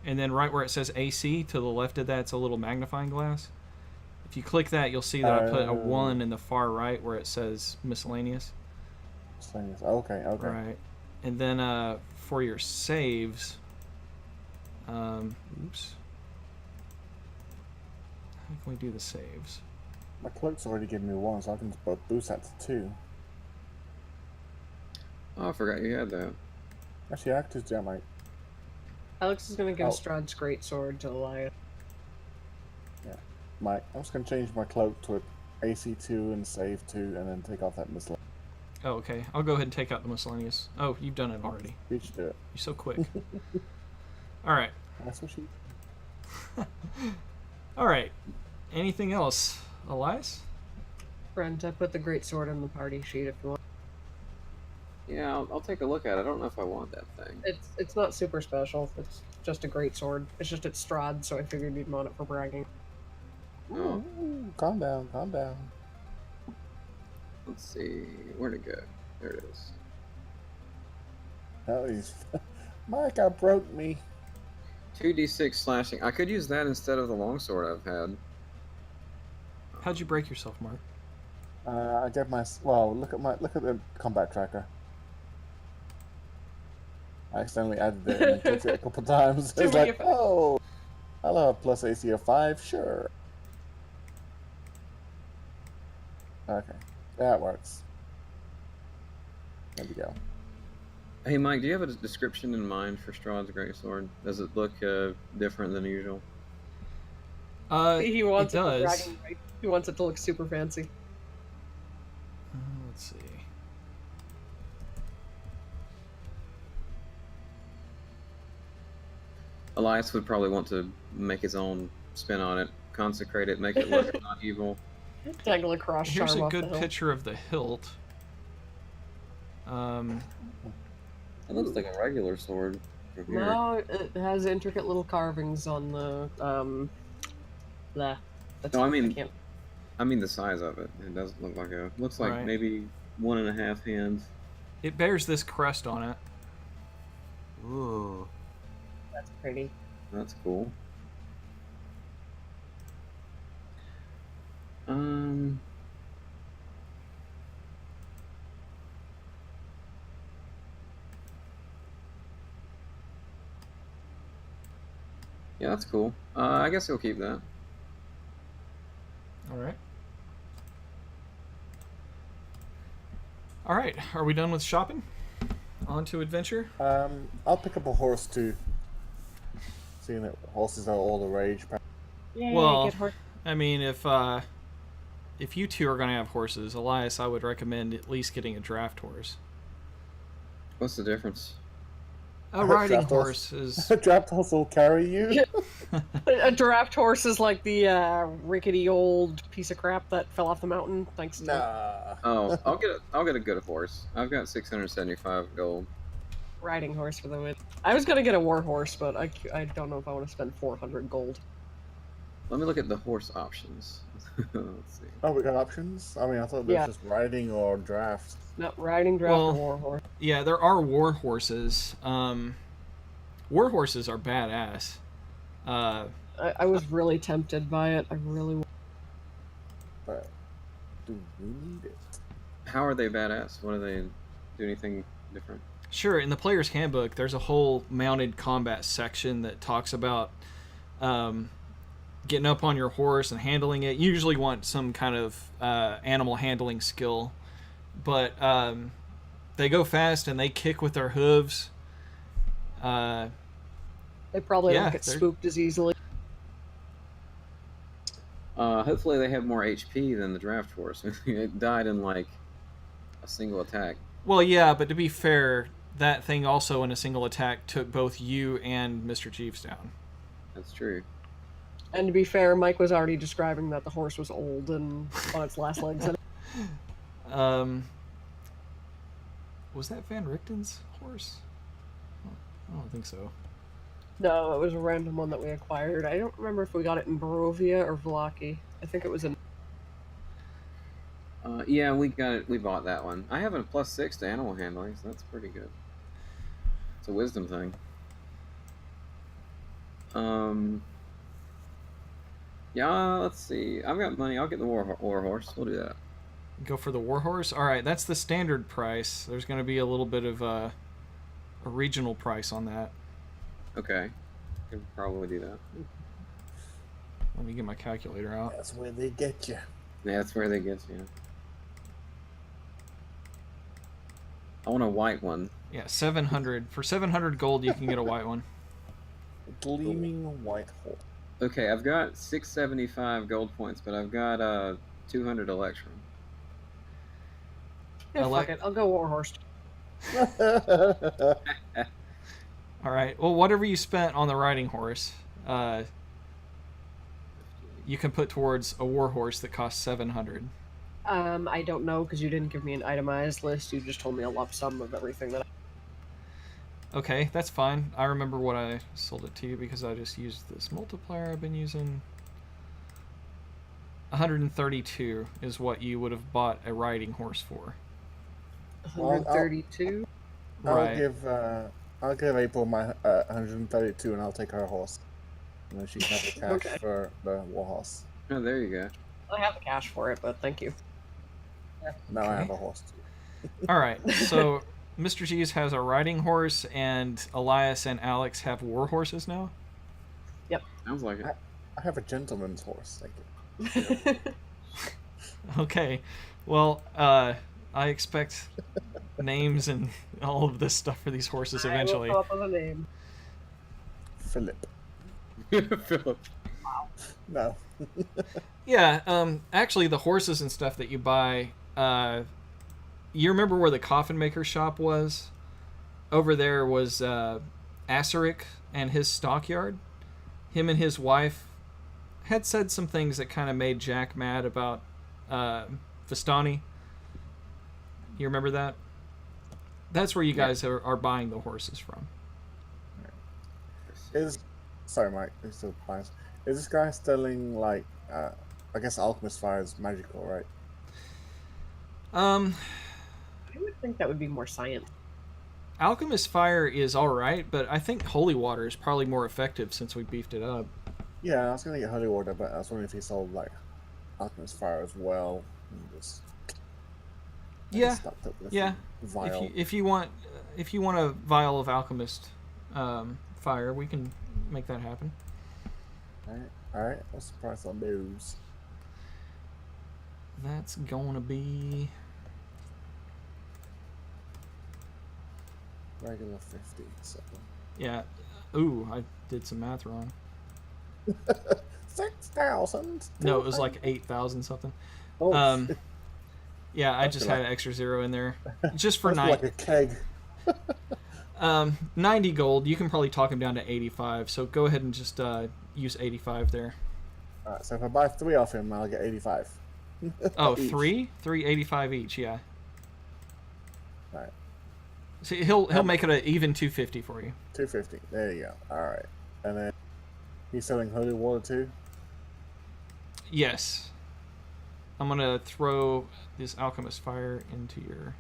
and then right where it says AC, to the left of that, it's a little magnifying glass. If you click that, you'll see that I put a 1 in the far right where it says miscellaneous. Miscellaneous. Okay. Right. And then for your saves, oops. How can we do the saves? My cloak's already given me 1, so I can just boost that to 2. Oh, I forgot you had that. Actually, I could do that, Mike. Alex is gonna give Oh. Strahd's great sword to Elias. Mike, I'm just going to change my cloak to AC 2 and save 2, and then take off that miscellaneous. Oh, okay. I'll go ahead and take out the miscellaneous. Oh, you've done it already. You should do it. You're so quick. All right. That's what she... All right. Anything else, Elias? Brent, I put the great sword in the party sheet if you want. Yeah, I'll take a look at it. I don't know if I want that thing. It's not super special. It's just a great sword. It's just it's Strahd, so I figured you'd want it for bragging. Oh. Ooh, calm down, calm down. Let's see. Where'd it go? There it is. Oh, he's... Micah broke me. 2d6 slashing. I could use that instead of the longsword I've had. How'd you break yourself, Mark? I get my... Well, look at the combat tracker. I accidentally added it and clicked it a couple times. Too It's many like, oh, I'll have a plus AC of 5, sure. Okay, that works. There we go. Hey, Mike, do you have a description in mind for Strahd's greatsword? Does it look different than usual? He wants it it for does. bragging rights. He wants it to look super fancy. Let's see. Elias would probably want to make his own spin on it, consecrate it, make it look not evil. Dangle a cross Here's charm a off the good hilt. picture of the hilt. It looks like a regular sword from here. No, it has intricate little carvings on the the. No, I mean- can't- I mean the size of it. It doesn't look like a... Looks like Right. maybe 1.5 hands. It bears this crest on it. Ooh. That's pretty. That's cool. Yeah, that's cool. I guess he'll keep that. All right. All right. Are we done with shopping? On to adventure. I'll pick up a horse too. Seeing that horses are all the rage. Yeah, Well, get horse. I mean, if you two are gonna have horses, Elias, I would recommend at least getting a draft horse. What's the difference? A riding Draft horse. horse is A draft horse will carry you. Yeah. A draft horse is like the rickety old piece of crap that fell off the mountain. Thanks to Nah. Oh, I'll get a good horse. I've got 675 gold. riding horse for the win. I was gonna get a war horse, but I don't know if I want to spend 400 gold. Let me look at the horse options. Let's see. Oh, we got options? I mean, I thought there Yeah. was just riding or draft. No, riding, draft, Well- or war horse. yeah. There are war horses. War horses are badass. I was really tempted by it. I really. But do we need it? How are they badass? What do they do? Anything different? Sure, in the player's handbook, there's a whole mounted combat section that talks about getting up on your horse and handling it. You usually want some kind of animal handling skill, but they go fast and they kick with their hooves. They probably Yeah, don't get they're- spooked as easily. Hopefully they have more HP than the draft horse. It died in like a single attack. Well, yeah, but to be fair, that thing also in a single attack took both you and Mr. Jeeves down. That's true. And to be fair, Mike was already describing that the horse was old and on its last legs. Was that Van Richten's horse? I don't think so. No, it was a random one that we acquired. I don't remember if we got it in Barovia or Vlaki. I think it was in. Yeah, we got it. We bought that one. I have a +6 to animal handling, so that's pretty good. It's a wisdom thing. Yeah, let's see. I've got money. I'll get the war horse. We'll do that. Go for the warhorse. All right, that's the standard price. There's going to be a little bit of a regional price on that. Okay, can probably do that. Let me get my calculator out. That's where they get you. Yeah, that's where they get you. I want a white one. Yeah, 700. For 700 gold, you can get a white one. Gleaming white horse. Okay, I've got 675 gold points, but I've got 200 Electrum. Yeah, I like- fuck it. I'll go Warhorse. All right. Well, whatever you spent on the riding horse, you can put towards a warhorse that costs 700. I don't know because you didn't give me an itemized list. You just told me a lump sum of everything that. Okay, that's fine. I remember what I sold it to you because I just used this multiplier I've been using. 132 is what you would have bought a riding horse for. 132. Right. I'll give April my 132, and I'll take her horse, and then she can have the cash Okay. for the war horse. Oh, there you go. I have the cash for it, but thank you. Now I Okay. have a horse too. All right. So Mr. G's has a riding horse, and Elias and Alex have war horses now. Sounds like it. I have a gentleman's horse. Thank you. Okay. Well, I expect names and all of this stuff for these horses eventually. I will come up with a name. Philip. Philip. No. Yeah. Actually, the horses and stuff that you buy. You remember where the coffin maker shop was? Over there was Asaric and his stockyard. Him and his wife had said some things that kind of made Jack mad about Vistani. You remember that? That's where you guys are buying the horses from. Sorry, Mike. It's still biased. Is this guy selling like? I guess alchemist fire is magical, right? I would think that would be more science. Alchemist fire is all right, but I think holy water is probably more effective since we beefed it up. Yeah, I was gonna get holy water, but I was wondering if he sold like alchemist fire as well. And just, Yeah. stocked up with Yeah. Vial. If you want a vial of alchemist fire, we can make that happen. All right. What's the price on those? That's gonna be Regular 50. So yeah. Ooh, I did some math wrong. 6,000. No, it was like 8,000 something. Oh, Yeah, I That's just like- had an extra zero in there, just for that's like a keg. 90 gold. You can probably talk him down to 85. So go ahead and just use 85 there. All right. So if I buy 3 off him, I'll get 85. Oh, Each. 385 each. Yeah. All right. See, he'll make it an even 250 for you. 250. There you go. All right. And then he's selling holy water too. Yes. I'm gonna throw this alchemist fire into your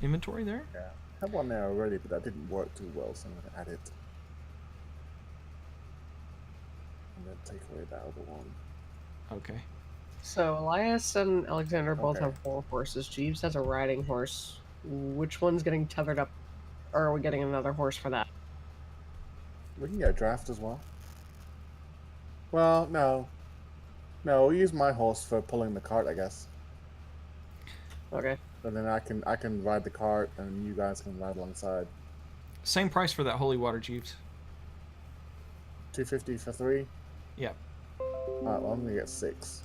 inventory there. Yeah. I had one there already, but that didn't work too well, so I'm gonna add it. And then take away that other one. Okay. So Elias and Alexander both Okay. have war horses. Jeeves has a riding horse. Which one's getting tethered up? Or are we getting another horse for that? We can get a draft as well. Well, no. No, we'll use my horse for pulling the cart, I guess. Okay. And then I can ride the cart, and you guys can ride alongside. Same price for that holy water, Jeeves. 250 for 3. Yep. Alright, well, I'm gonna get 6.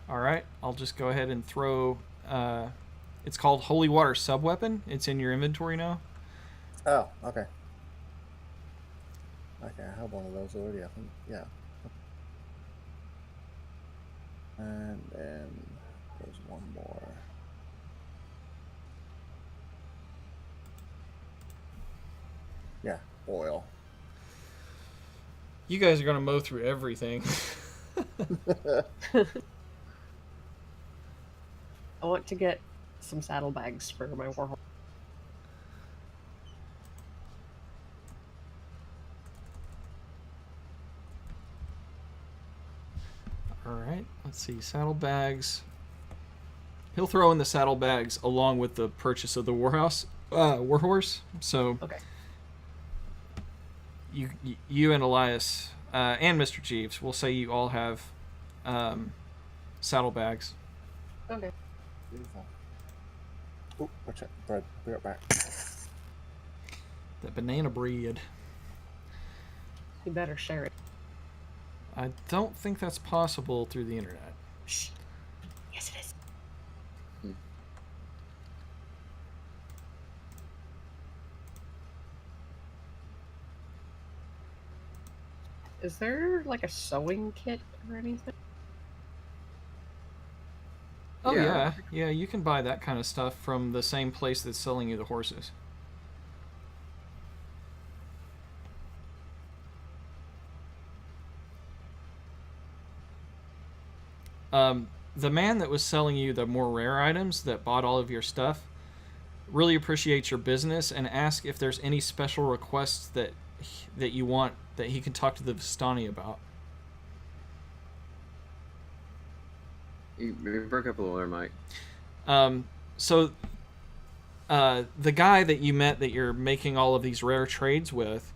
All right. I'll just go ahead and throw. It's called holy water subweapon. It's in your inventory now. Oh, okay. Okay, I have one of those already, I think. Yeah. And then there's one more. Yeah, oil. You guys are gonna mow through everything. I want to get some saddlebags for my war horse. All right. Let's see. Saddlebags. He'll throw in the saddlebags along with the purchase of the warhorse. So Okay. you and Elias and Mr. Jeeves, we'll say you all have saddlebags. Okay. Beautiful. Oh, watch out, bread. Be right back. The banana bread. You better share it. I don't think that's possible through the internet. Shh. Yes, it is. Is there like a sewing kit or anything? Oh Yeah. yeah, you can buy that kind of stuff from the same place that's selling you the horses. The man that was selling you the more rare items that bought all of your stuff really appreciates your business and asks if there's any special requests that you want that he can talk to the Vistani about. You broke up a little there, Mike. So the guy that you met that you're making all of these rare trades with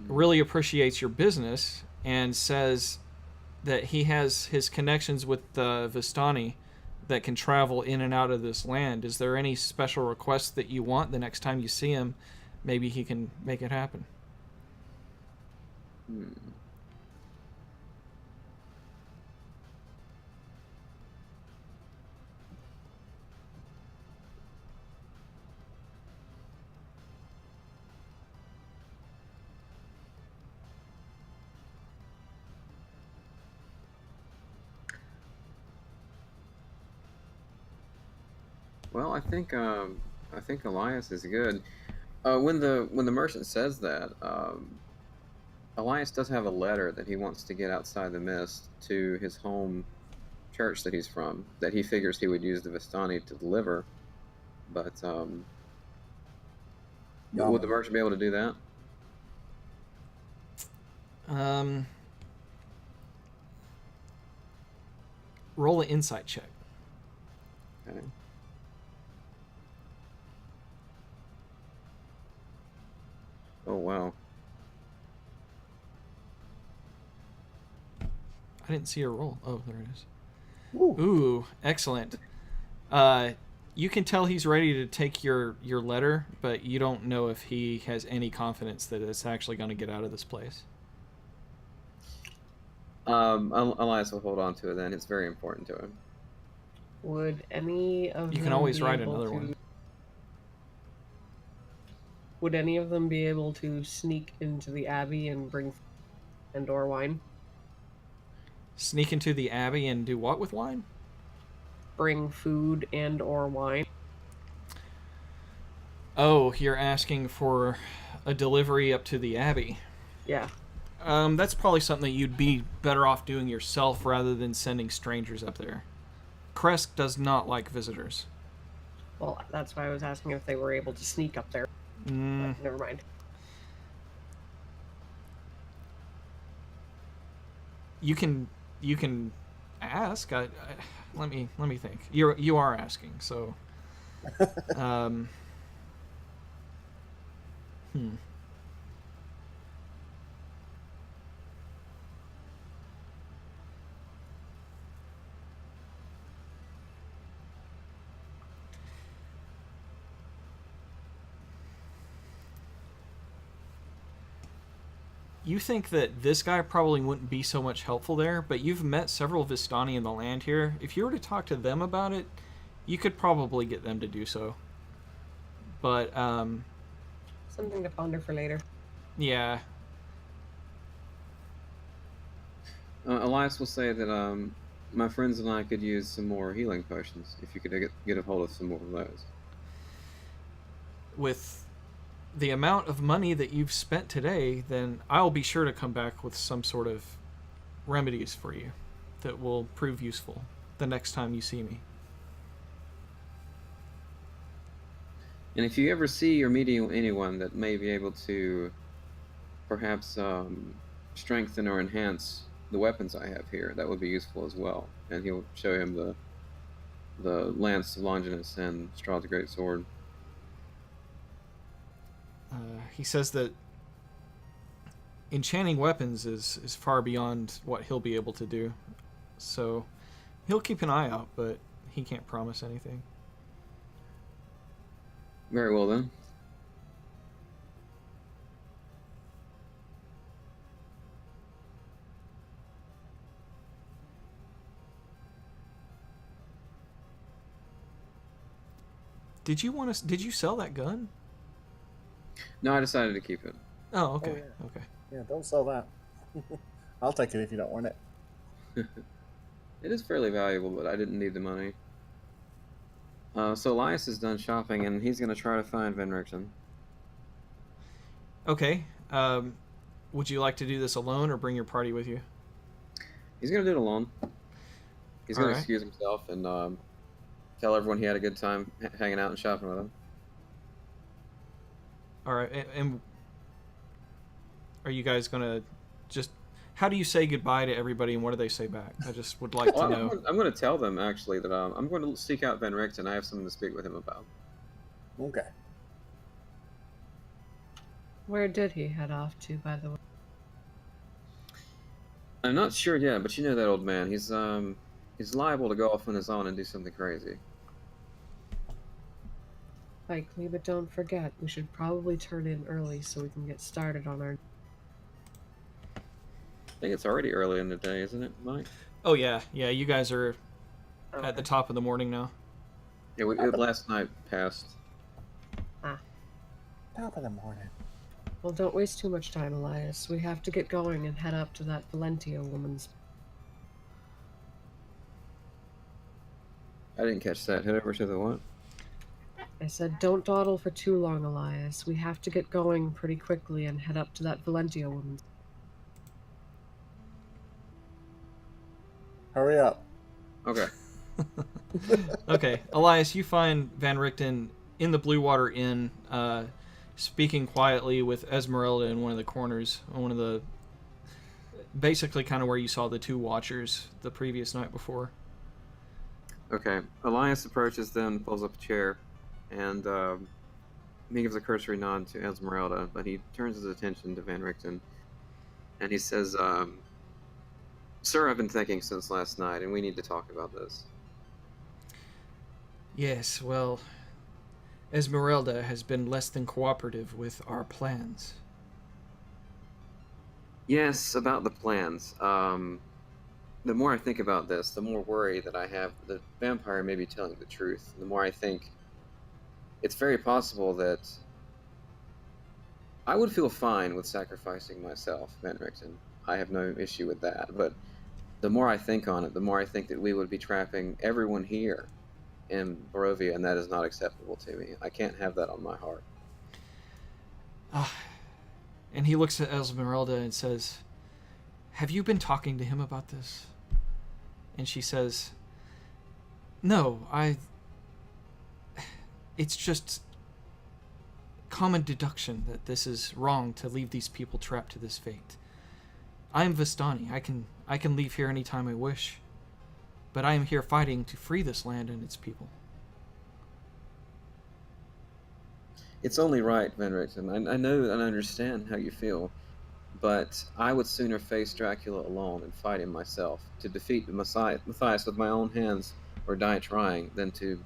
really appreciates your business and says that he has his connections with the Vistani that can travel in and out of this land. Is there any special requests that you want the next time you see him? Maybe he can make it happen. Hmm. Well, I think Elias is good. When the merchant says that, Elias does have a letter that he wants to get outside the mist to his home church that he's from, that he figures he would use the Vistani to deliver. But would the merchant be able to do that? Roll an insight check. Okay. Oh wow. I didn't see a roll. Oh, there it is. Ooh. Ooh, excellent. You can tell he's ready to take your letter, but you don't know if he has any confidence that it's actually going to get out of this place. Elias will hold on to it then. It's very important to him. Would any of You them can always be write able another to... one. Would any of them be able to sneak into the abbey and bring and/or wine? Sneak into the abbey and do what with wine? Bring food and/or wine. Oh, you're asking for a delivery up to the abbey. Yeah. That's probably something that you'd be better off doing yourself rather than sending strangers up there. Kresk does not like visitors. Well, that's why I was asking if they were able to sneak up there. But never mind. You can ask. Let me think. You are asking, so. You think that this guy probably wouldn't be so much helpful there, but you've met several Vistani in the land here. If you were to talk to them about it, you could probably get them to do so. But, Something to ponder for later. yeah. Elias will say that my friends and I could use some more healing potions if you could get a hold of some more of those. With the amount of money that you've spent today, then I'll be sure to come back with some sort of remedies for you that will prove useful the next time you see me. And if you ever see or meet anyone that may be able to perhaps strengthen or enhance the weapons I have here, that would be useful as well. And he'll show him the Lance of Longinus and Strahd's Great Sword. He says that enchanting weapons is far beyond what he'll be able to do. So he'll keep an eye out, but he can't promise anything. Very well then. Did you sell that gun? No, I decided to keep it. Oh, okay. Oh, yeah. Okay. Yeah, don't sell that. I'll take it if you don't want it. It is fairly valuable, but I didn't need the money. So Elias is done shopping, and he's gonna try to find Van Richten. Okay. Would you like to do this alone or bring your party with you? He's gonna do it alone. He's All gonna right. excuse himself and tell everyone he had a good time hanging out and shopping with him. All right. And are you guys gonna just? How do you say goodbye to everybody, and what do they say back? I just would like to Well, know. I'm going to tell them actually that I'm going to seek out Van Richten. I have something to speak with him about. Okay. Where did he head off to, by the way? I'm not sure yet, but you know that old man. He's liable to go off on his own and do something crazy. Likely, but don't forget, we should probably turn in early so we can get started on our... I think it's already early in the day, isn't it, Mike? Oh yeah, yeah. You guys are at the top of the morning now. Yeah, last night passed. Top of the morning. Well, don't waste too much time, Elias. We have to get going and head up to that Valentia woman's... I didn't catch that. Head over to the what? I said, don't dawdle for too long, Elias. We have to get going pretty quickly and head up to that Valentia woman's... Hurry up. Okay. Okay, Elias, you find Van Richten in the Blue Water Inn, speaking quietly with Esmeralda in one of the corners, one of the basically kind of where you saw the two watchers the previous night before. Okay. Elias approaches them, pulls up a chair, and he gives a cursory nod to Esmeralda, but he turns his attention to Van Richten, and he says, "Sir, I've been thinking since last night, and we need to talk about this." Yes, well, Esmeralda has been less than cooperative with our plans. Yes, about the plans. The more I think about this, the more worry that I have the vampire may be telling the truth. The more I think it's very possible that I would feel fine with sacrificing myself, Van Richten. I have no issue with that. But the more I think on it, the more I think that we would be trapping everyone here in Barovia, and that is not acceptable to me. I can't have that on my heart. And he looks at Esmeralda and says, "Have you been talking to him about this?" And she says, "No, it's just common deduction that this is wrong to leave these people trapped to this fate. I am Vistani. I can leave here anytime I wish. But I am here fighting to free this land and its people." It's only right, Van Richten. I know and I understand how you feel, but I would sooner face Dracula alone and fight him myself to defeat Matthias with my own hands or die trying than to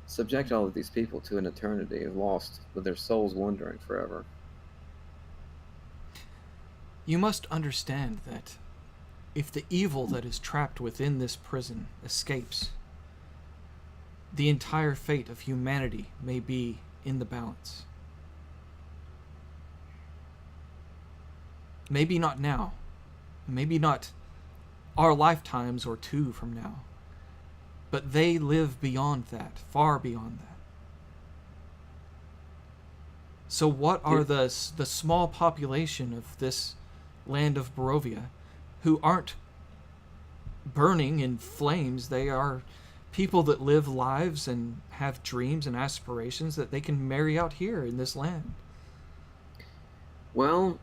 subject all of these people to an eternity of lost with their souls wandering forever. You must understand that if the evil that is trapped within this prison escapes, the entire fate of humanity may be in the balance. Maybe not now. Maybe not our lifetimes or two from now. But they live beyond that, far beyond that. So what are the small population of this land of Barovia who aren't burning in flames? They are people that live lives and have dreams and aspirations that they can marry out here in this land. Well,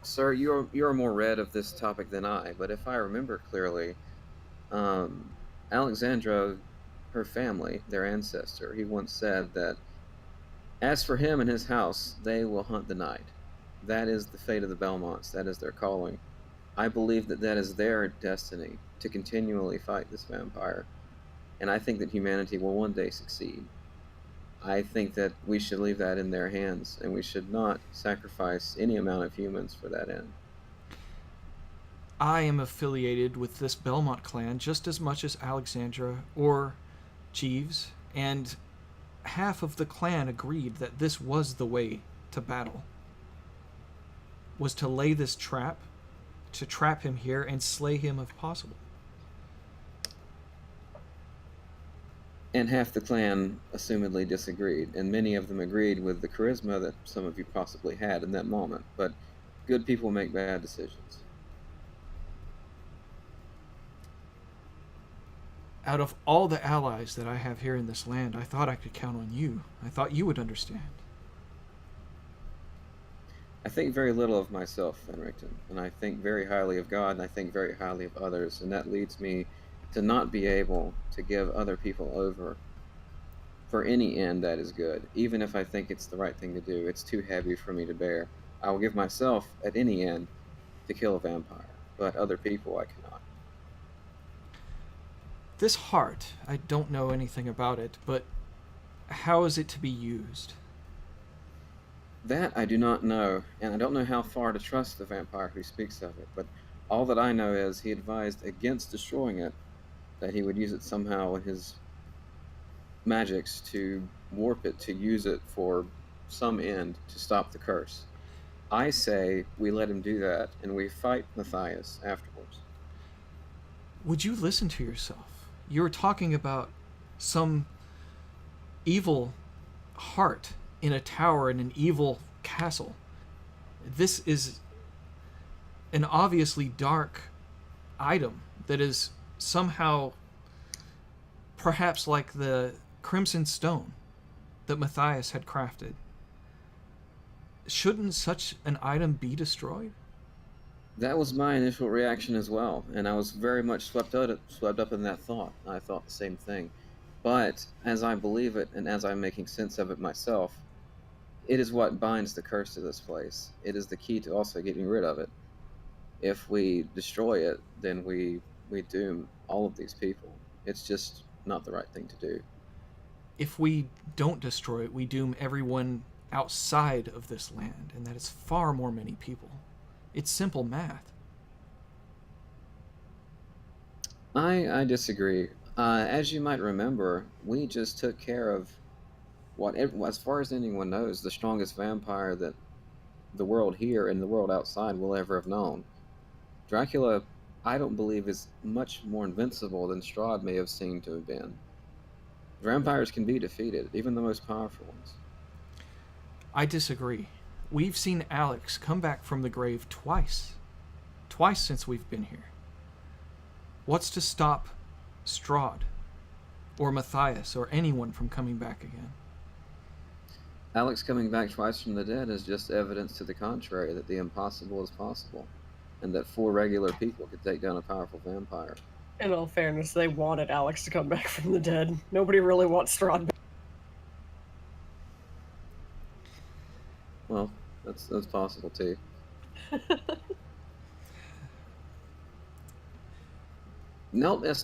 sir, you're more read of this topic than I, but if I remember clearly, Alexandra, her family, their ancestor, he once said that as for him and his house, they will hunt the night. That is the fate of the Belmonts. That is their calling. I believe that that is their destiny, to continually fight this vampire. And I think that humanity will one day succeed. I think that we should leave that in their hands, and we should not sacrifice any amount of humans for that end. I am affiliated with this Belmont clan just as much as Alexandra or Jeeves, and half of the clan agreed that this was the way to battle. Was to lay this trap, to trap him here and slay him if possible. And half the clan assumedly disagreed, and many of them agreed with the charisma that some of you possibly had in that moment. But good people make bad decisions. Out of all the allies that I have here in this land, I thought I could count on you. I thought you would understand. I think very little of myself, Fenrichton, and I think very highly of God, and I think very highly of others, and that leads me to not be able to give other people over for any end that is good, even if I think it's the right thing to do. It's too heavy for me to bear. I will give myself, at any end, to kill a vampire, but other people I cannot. This heart, I don't know anything about it, but how is it to be used? That I do not know, and I don't know how far to trust the vampire who speaks of it, but all that I know is he advised against destroying it, that he would use it somehow in his magics to warp it, to use it for some end to stop the curse. I say we let him do that, and we fight Matthias afterwards. Would you listen to yourself? You were talking about some evil heart in a tower in an evil castle. This is an obviously dark item that is somehow perhaps like the crimson stone that Matthias had crafted. Shouldn't such an item be destroyed? That was my initial reaction as well, and I was very much swept up in that thought. I thought the same thing. But as I believe it, and as I'm making sense of it myself, it is what binds the curse to this place. It is the key to also getting rid of it. If we destroy it, then we doom all of these people. It's just not the right thing to do. If we don't destroy it, we doom everyone outside of this land, and that is far more many people. It's simple math. I disagree. As you might remember, we just took care of what, as far as anyone knows, the strongest vampire that the world here and the world outside will ever have known. Dracula, I don't believe, is much more invincible than Strahd may have seemed to have been. Vampires can be defeated, even the most powerful ones. I disagree. We've seen Alex come back from the grave twice. Twice since we've been here. What's to stop Strahd or Matthias or anyone from coming back again? Alex coming back twice from the dead is just evidence to the contrary, that the impossible is possible, and that 4 regular people could take down a powerful vampire. In all fairness, they wanted Alex to come back from the dead. Nobody really wants Strahd back. Well, that's possible too.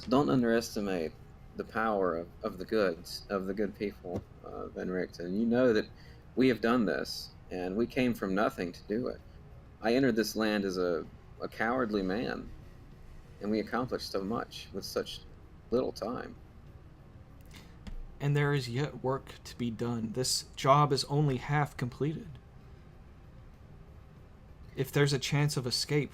Don't underestimate the power of the good people, Van Richten. You know that we have done this, and we came from nothing to do it. I entered this land as a cowardly man, and we accomplished so much with such little time. And there is yet work to be done. This job is only half completed. If there's a chance of escape,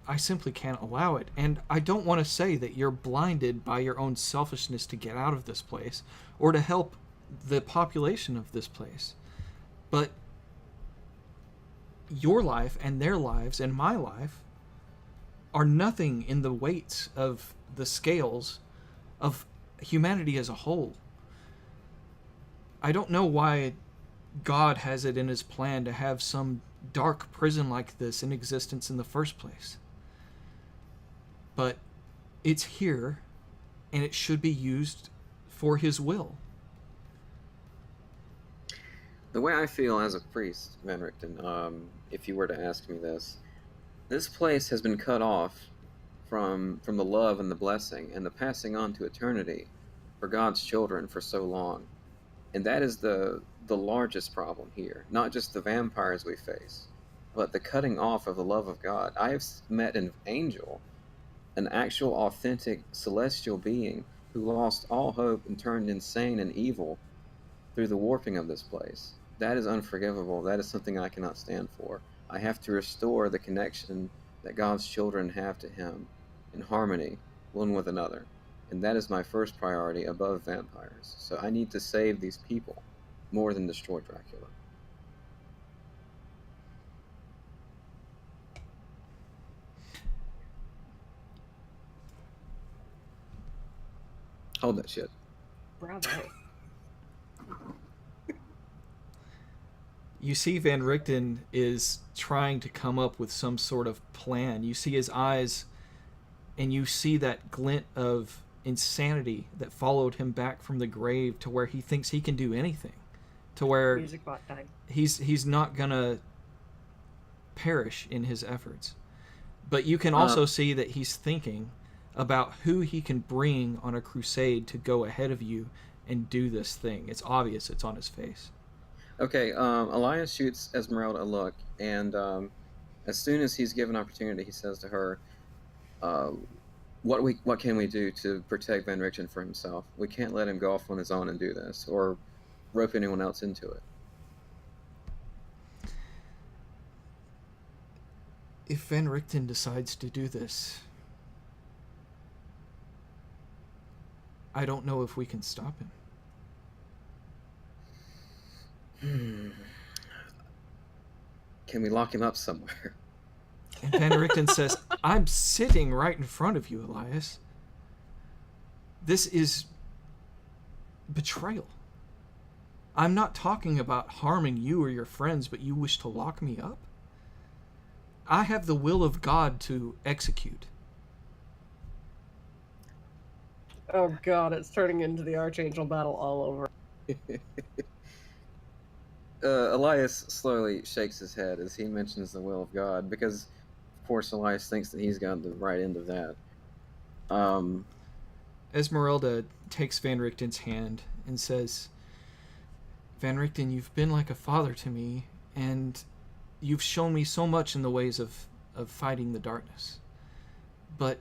I simply can't allow it. And I don't want to say that you're blinded by your own selfishness to get out of this place or to help the population of this place. But your life and their lives and my life are nothing in the weights of the scales of humanity as a whole. I don't know why God has it in his plan to have some dark prison like this in existence in the first place. But it's here, and it should be used for his will. The way I feel as a priest, Van Richten, if you were to ask me this place has been cut off from the love and the blessing and the passing on to eternity for God's children for so long. And that is the largest problem here. Not just the vampires we face, but the cutting off of the love of God. I have met an angel, an actual authentic celestial being who lost all hope and turned insane and evil through the warping of this place. That is unforgivable. That is something I cannot stand for. I have to restore the connection that God's children have to him in harmony one with another. and that is my first priority above vampires. So I need to save these people more than destroy Dracula. Hold that shit. Bravo. You see Van Richten is trying to come up with some sort of plan. You see his eyes, and you see that glint of insanity that followed him back from the grave to where he thinks he can do anything, to where Music bot time. he's not gonna perish in his efforts. But you can also see that he's thinking about who he can bring on a crusade to go ahead of you and do this thing. It's obvious. It's on his face. Okay, Elias shoots Esmeralda a look, and as soon as he's given opportunity, he says to her, "What can we do to protect Van Richten for himself? We can't let him go off on his own and do this, or rope anyone else into it." If Van Richten decides to do this, I don't know if we can stop him. Can we lock him up somewhere? And Van Richten says, I'm sitting right in front of you, Elias. This is betrayal. I'm not talking about harming you or your friends, but you wish to lock me up? I have the will of God to execute. Oh god, it's turning into the Archangel battle all over. Elias slowly shakes his head as he mentions the will of God, because, of course, Elias thinks that he's got the right end of that. Esmeralda takes Van Richten's hand and says, Van Richten, you've been like a father to me, and you've shown me so much in the ways of fighting the darkness. But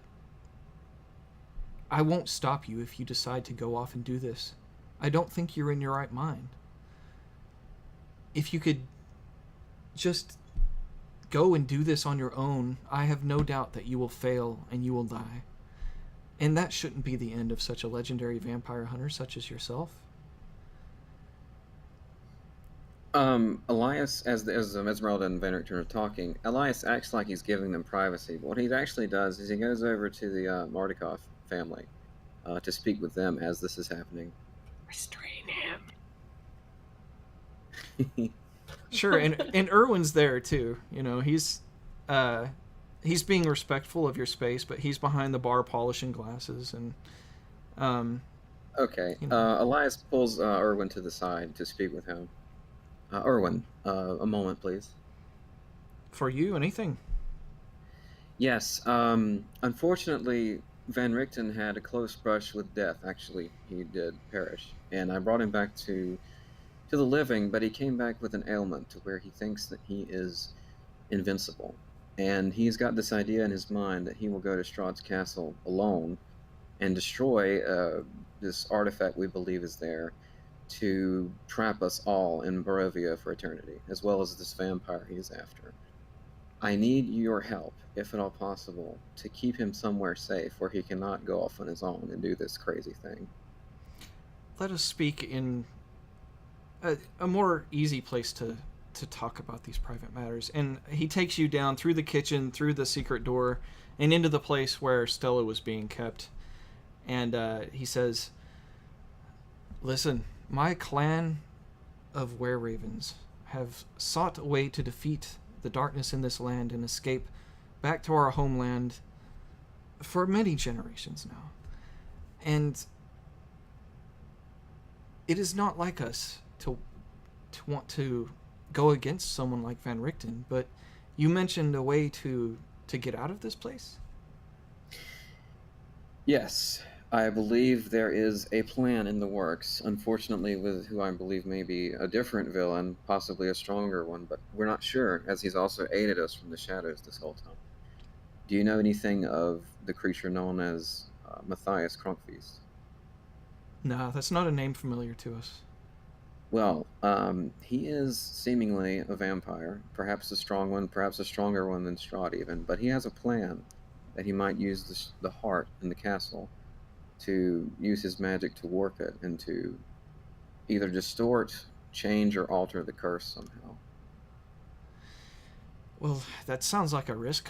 I won't stop you if you decide to go off and do this. I don't think you're in your right mind. If you could just go and do this on your own, I have no doubt that you will fail and you will die. And that shouldn't be the end of such a legendary vampire hunter such as yourself. Elias, as Esmeralda and Van Richten are talking, Elias acts like he's giving them privacy, but what he actually does is he goes over to the Mardukov family to speak with them as this is happening. Restrain him. Sure, and Erwin's there too. You know, he's being respectful of your space, but he's behind the bar polishing glasses and. Okay. You know. Elias pulls Erwin to the side to speak with him. Erwin, a moment, please. For you, anything? Yes. Unfortunately, Van Richten had a close brush with death. Actually, he did perish, and I brought him back to the living, but he came back with an ailment to where he thinks that he is invincible. And he's got this idea in his mind that he will go to Strahd's castle alone and destroy this artifact we believe is there to trap us all in Barovia for eternity, as well as this vampire he's after. I need your help, if at all possible, to keep him somewhere safe where he cannot go off on his own and do this crazy thing. Let us speak in a more easy place to talk about these private matters. And he takes you down through the kitchen, through the secret door, and into the place where Stella was being kept. And he says, listen, my clan of wereravens have sought a way to defeat the darkness in this land and escape back to our homeland for many generations now. And it is not like us to want to go against someone like Van Richten, but you mentioned a way to get out of this place? Yes, I believe there is a plan in the works, unfortunately with who I believe may be a different villain, possibly a stronger one, but we're not sure, as he's also aided us from the shadows this whole time. Do you know anything of the creature known as Matthias Kronkfeast? No, that's not a name familiar to us. Well, he is seemingly a vampire, perhaps a strong one, perhaps a stronger one than Strahd even, but he has a plan that he might use the heart in the castle to use his magic to warp it and to either distort, change, or alter the curse somehow. Well, that sounds like a risk.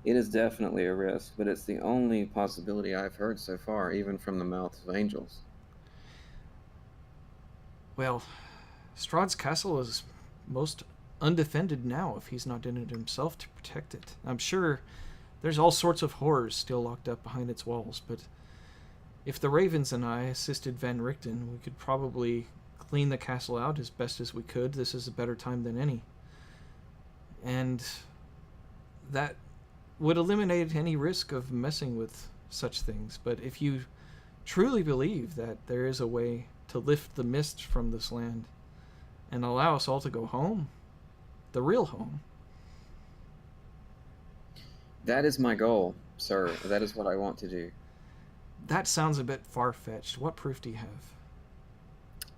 It is definitely a risk, but it's the only possibility I've heard so far, even from the mouths of angels. Well, Strahd's castle is most undefended now if he's not in it himself to protect it. I'm sure there's all sorts of horrors still locked up behind its walls, but if the Ravens and I assisted Van Richten, we could probably clean the castle out as best as we could. This is a better time than any. And that would eliminate any risk of messing with such things. But if you truly believe that there is a way to lift the mist from this land and allow us all to go home, the real home. That is my goal, sir. That is what I want to do. That sounds a bit far-fetched. What proof do you have?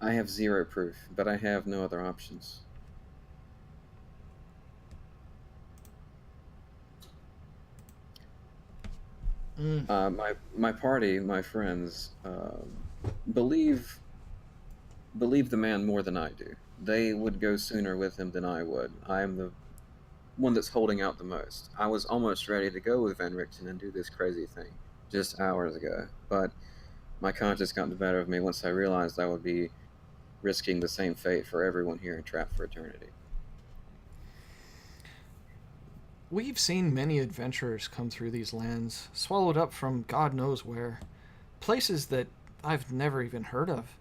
I have zero proof, but I have no other options. My party, my friends, believe the man more than I do. They would go sooner with him than I would. I am the one that's holding out the most. I was almost ready to go with Van Richten and do this crazy thing just hours ago, but my conscience got the better of me once I realized I would be risking the same fate for everyone here and trapped for eternity. We've seen many adventurers come through these lands, swallowed up from God knows where, places that I've never even heard of.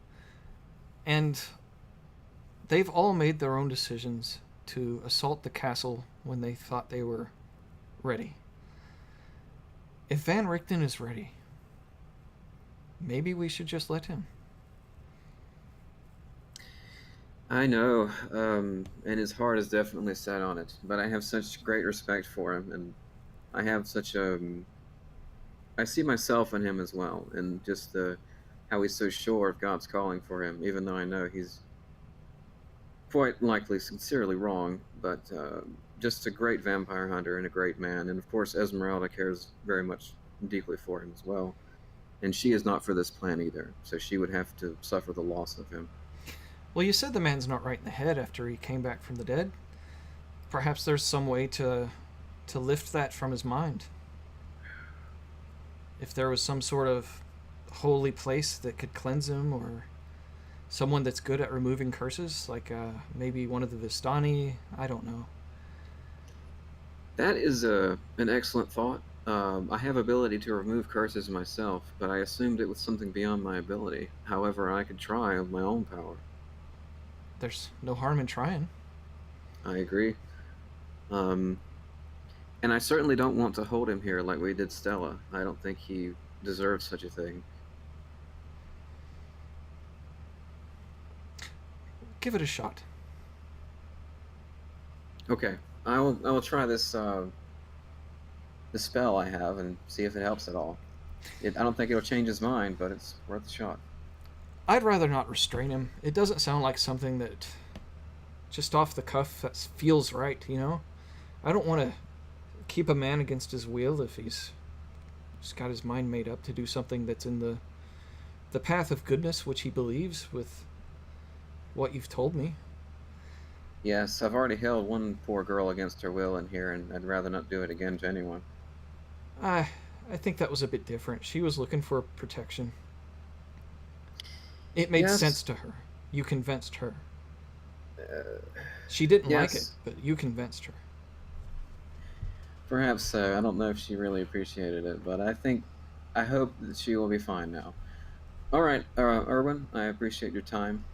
And they've all made their own decisions to assault the castle when they thought they were ready. If Van Richten is ready, maybe we should just let him. I know, and his heart is definitely set on it, but I have such great respect for him, and I have such I see myself in him as well, and just how he's so sure of God's calling for him, even though I know he's quite likely sincerely wrong, but just a great vampire hunter and a great man, and of course Esmeralda cares very much deeply for him as well, and she is not for this plan either, so she would have to suffer the loss of him. Well, you said the man's not right in the head after he came back from the dead. Perhaps there's some way to lift that from his mind. If there was some sort of holy place that could cleanse him, or someone that's good at removing curses, like maybe one of the Vistani, I don't know. That is an excellent thought. I have ability to remove curses myself, but I assumed it was something beyond my ability. However, I could try of my own power. There's no harm in trying. I agree. And I certainly don't want to hold him here like we did Stella. I don't think he deserves such a thing. Give it a shot. Okay, I will try this this spell I have and see if it helps at all. I don't think it'll change his mind, but it's worth a shot. I'd rather not restrain him. It doesn't sound like something that just off the cuff that feels right, you know? I don't want to keep a man against his will if he's just got his mind made up to do something that's in the path of goodness, which he believes with what you've told me. Yes, I've already held one poor girl against her will in here, and I'd rather not do it again to anyone. I think that was a bit different. She was looking for protection. It made sense to her. You convinced her. She didn't like it, but you convinced her. Perhaps so. I don't know if she really appreciated it, but I hope that she will be fine now. All right, Erwin, I appreciate your time.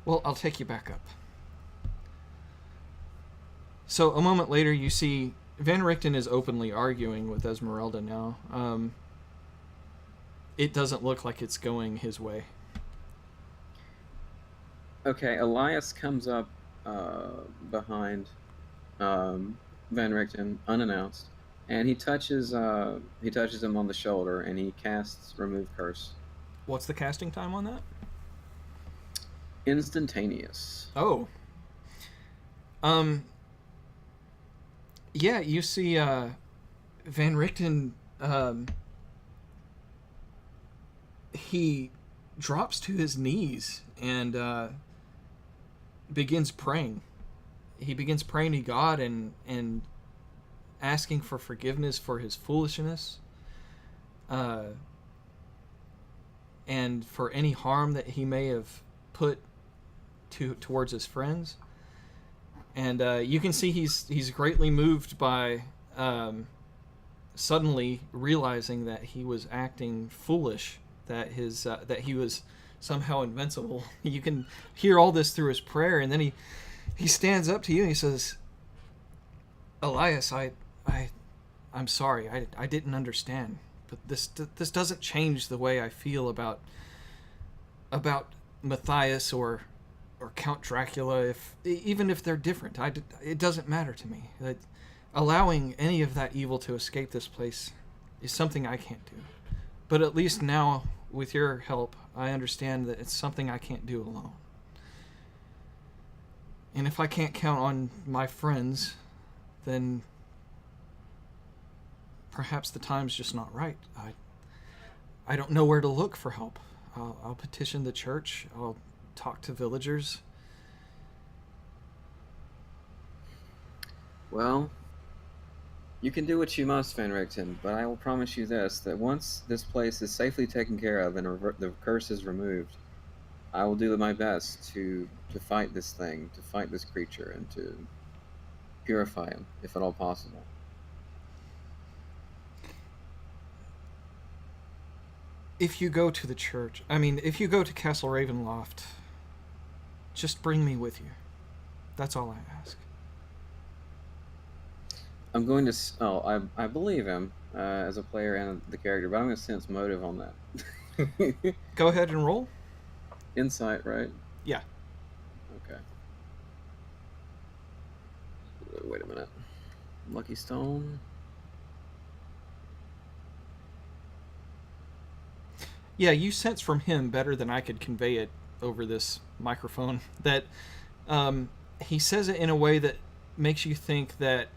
Well, I'll take you back up. So a moment later, you see Van Richten is openly arguing with Esmeralda now. It doesn't look like it's going his way. Okay, Elias comes up behind Van Richten unannounced, and he touches him on the shoulder, and he casts Remove Curse. What's the casting time on that? Instantaneous. Oh. Yeah, you see Van Richten um, he drops to his knees and begins praying. He begins praying to God and asking for forgiveness for his foolishness, and for any harm that he may have put towards his friends. And you can see he's greatly moved by suddenly realizing that he was acting foolish, that that he was somehow invincible. You can hear all this through his prayer, and then he stands up to you and he says, "Elias, I'm sorry. I didn't understand, but this doesn't change the way I feel about Matthias or Count Dracula. Even if they're different, it doesn't matter to me. That allowing any of that evil to escape this place is something I can't do. But at least now, with your help, I understand that it's something I can't do alone. And if I can't count on my friends, then perhaps the time's just not right. I don't know where to look for help. I'll petition the church. I'll talk to villagers." Well, you can do what you must, Van Richten, but I will promise you this, that once this place is safely taken care of and the curse is removed, I will do my best to fight this thing, to fight this creature, and to purify him, if at all possible. If you go to the church, if you go to Castle Ravenloft, just bring me with you. That's all I ask. I'm going to... Oh, I believe him as a player and the character, but I'm going to sense motive on that. Go ahead and roll. Insight, right? Yeah. Okay. Wait a minute. Lucky Stone. Yeah, you sense from him better than I could convey it over this microphone that he says it in a way that makes you think that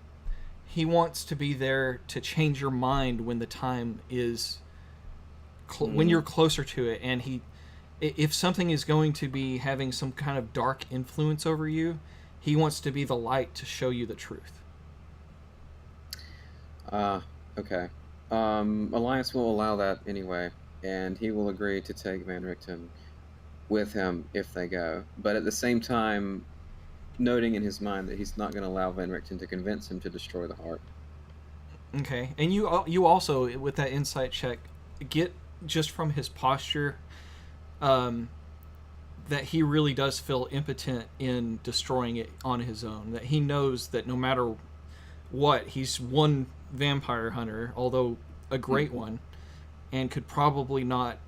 he wants to be there to change your mind when the time is when you're closer to it, and if something is going to be having some kind of dark influence over you, he wants to be the light to show you the truth. Okay. Elias will allow that anyway, and he will agree to take Van Richten with him if they go. But at the same time, noting in his mind that he's not going to allow Van Richten to convince him to destroy the heart. Okay, and you also, with that insight check, get just from his posture that he really does feel impotent in destroying it on his own. That he knows that no matter what, he's one vampire hunter, although a great one, and could probably not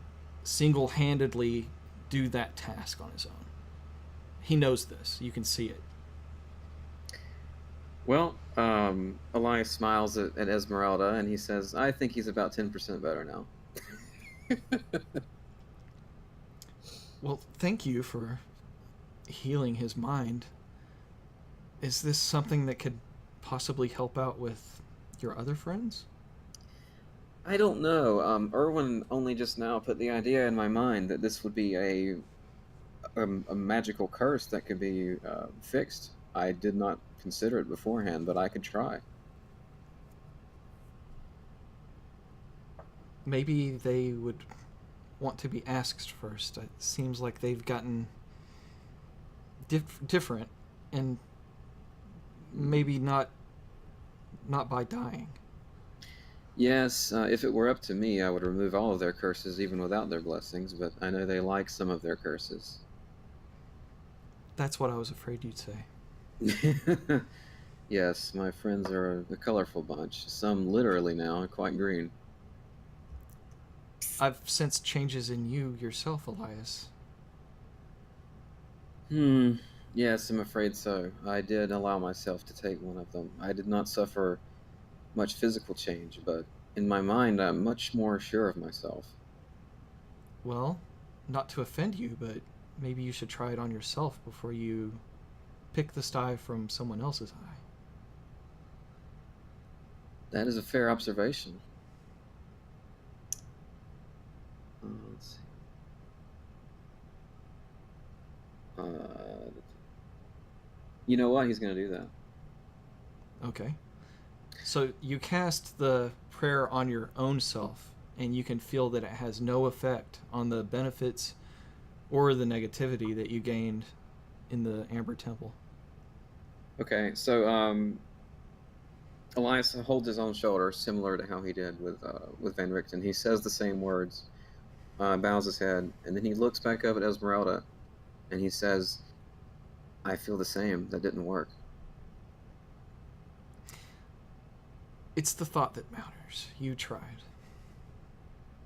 single-handedly do that task on his own. He knows this. You can see it. Well, Elias smiles at Esmeralda, and he says, "I think he's about 10% better now." Well, thank you for healing his mind. Is this something that could possibly help out with your other friends? I don't know. Erwin only just now put the idea in my mind that this would be a magical curse that could be fixed. I did not consider it beforehand, but I could try. Maybe they would want to be asked first. It seems like they've gotten different, and maybe not by dying. Yes, if it were up to me, I would remove all of their curses even without their blessings, but I know they like some of their curses. That's what I was afraid you'd say. Yes, my friends are a colorful bunch. Some literally now, quite green. I've sensed changes in you yourself, Elias. Yes, I'm afraid so. I did allow myself to take one of them. I did not suffer much physical change, but in my mind, I'm much more sure of myself. Well, not to offend you, but maybe you should try it on yourself before you pick the sty from someone else's eye. That is a fair observation. Let's see. You know what? He's going to do that. Okay. So you cast the prayer on your own self, and you can feel that it has no effect on the benefits or the negativity that you gained in the Amber Temple. Okay, so Elias holds his own shoulder, similar to how he did with Van Richten. He says the same words, bows his head, and then he looks back up at Esmeralda, and he says, "I feel the same. That didn't work." It's the thought that matters. You tried.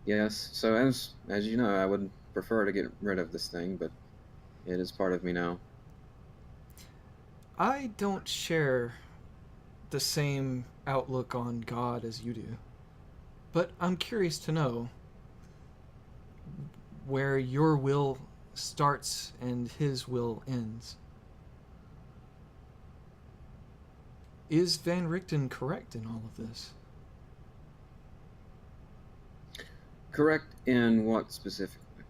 Yes. So as you know, I would prefer to get rid of this thing, but it is part of me now. I don't share the same outlook on God as you do, but I'm curious to know where your will starts and his will ends. Is Van Richten correct in all of this? Correct in what specifically?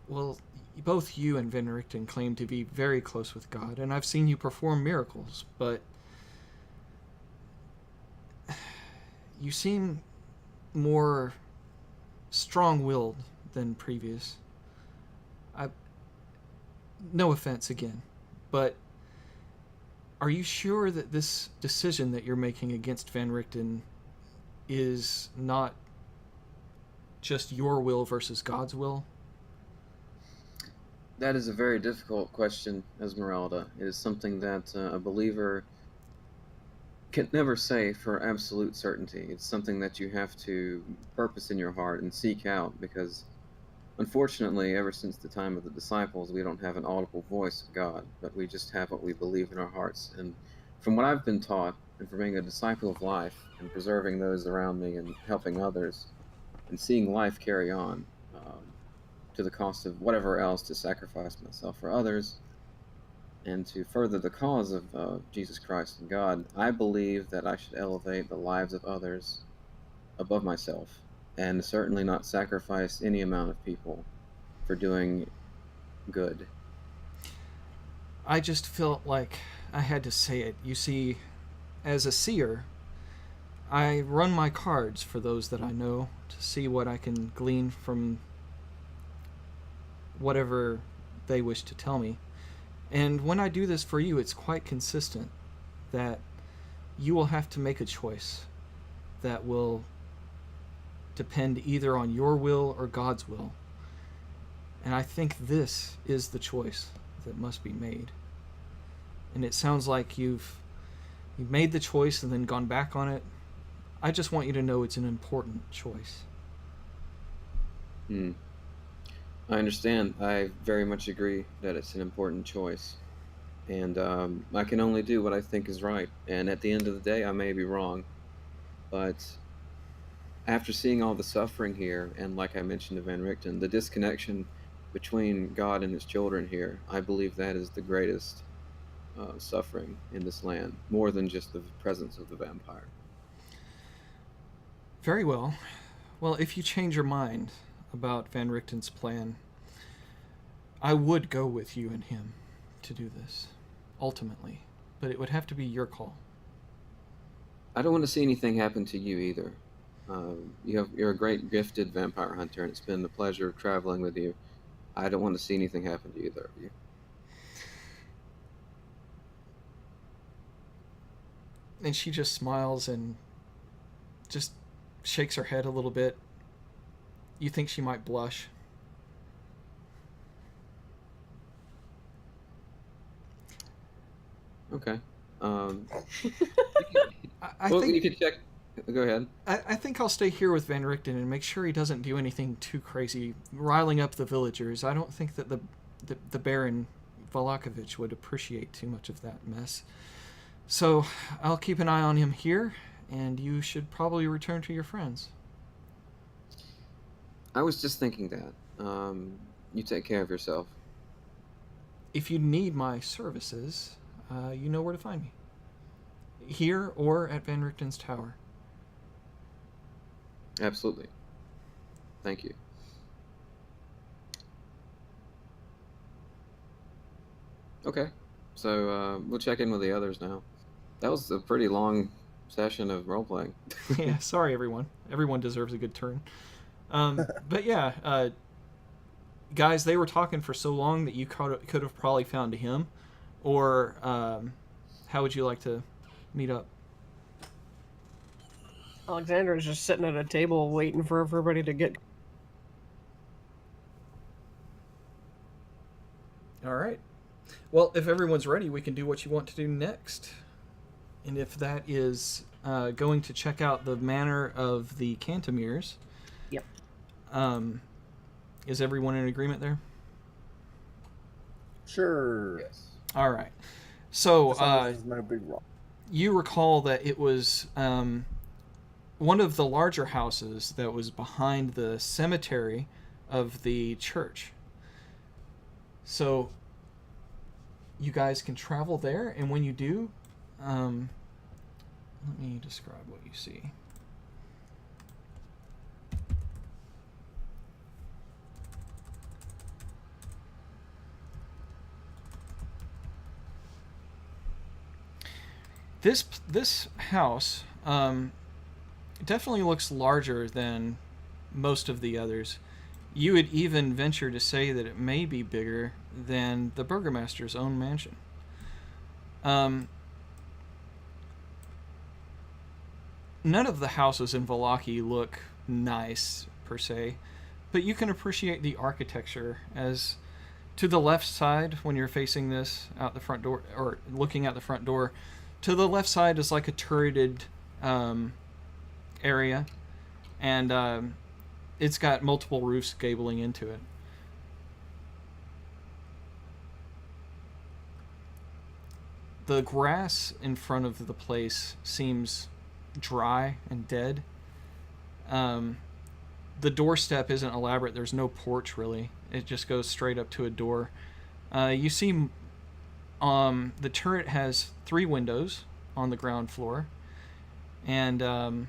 Well, both you and Van Richten claim to be very close with God, and I've seen you perform miracles, but you seem more strong-willed than previous. No offense again, but are you sure that this decision that you're making against Van Richten is not just your will versus God's will? That is a very difficult question, Esmeralda. It is something that a believer can never say for absolute certainty. It's something that you have to purpose in your heart and seek out, because unfortunately, ever since the time of the disciples, we don't have an audible voice of God, but we just have what we believe in our hearts. And from what I've been taught, and from being a disciple of life and preserving those around me and helping others and seeing life carry on, to the cost of whatever else, to sacrifice myself for others and to further the cause of Jesus Christ and God, I believe that I should elevate the lives of others above myself, and certainly not sacrifice any amount of people for doing good. I just felt like I had to say it. You see, as a seer, I run my cards for those that I know to see what I can glean from whatever they wish to tell me. And when I do this for you, it's quite consistent that you will have to make a choice that will depend either on your will or God's will. And I think this is the choice that must be made. And it sounds like you've made the choice and then gone back on it. I just want you to know it's an important choice. I understand. I very much agree that it's an important choice. And I can only do what I think is right. And at the end of the day, I may be wrong. But after seeing all the suffering here, and like I mentioned to Van Richten, the disconnection between God and his children here, I believe that is the greatest suffering in this land, more than just the presence of the vampire. Very well. Well, if you change your mind about Van Richten's plan, I would go with you and him to do this, ultimately. But it would have to be your call. I don't want to see anything happen to you either. You're a great gifted vampire hunter, and it's been a pleasure traveling with you. I don't want to see anything happen to either of you. And she just smiles and just shakes her head a little bit. You think she might blush. Okay. I Well, think you can check. Go ahead. I think I'll stay here with Van Richten and make sure he doesn't do anything too crazy, riling up the villagers. I don't think that the Baron Valakovich would appreciate too much of that mess. So I'll keep an eye on him here, and you should probably return to your friends. I was just thinking that. You take care of yourself. If you need my services, you know where to find me. Here or at Van Richten's tower. Absolutely. Thank you. Okay, so we'll check in with the others now. That was a pretty long session of role playing. Yeah, sorry everyone. Everyone deserves a good turn. But yeah, guys, they were talking for so long that you could have probably found him, or how would you like to meet up? Alexander is just sitting at a table waiting for everybody to get. All right. Well, if everyone's ready, we can do what you want to do next. And if that is going to check out the manor of the Cantomeres. Yep. Is everyone in agreement there? Sure. Yes. All right. So As long as there's no big rock. you recall that it was one of the larger houses that was behind the cemetery of the church. So you guys can travel there, and when you do, let me describe what you see. This house definitely looks larger than most of the others. You would even venture to say that it may be bigger than the burgomaster's own mansion. None of the houses in Vallaki look nice, per se, but you can appreciate the architecture. As to the left side, when you're facing this out the front door, or looking at the front door, to the left side is like a turreted area, and it's got multiple roofs gabling into it. The grass in front of the place seems dry and dead. The doorstep isn't elaborate. There's no porch, really. It just goes straight up to a door. You see the turret has 3 windows on the ground floor, and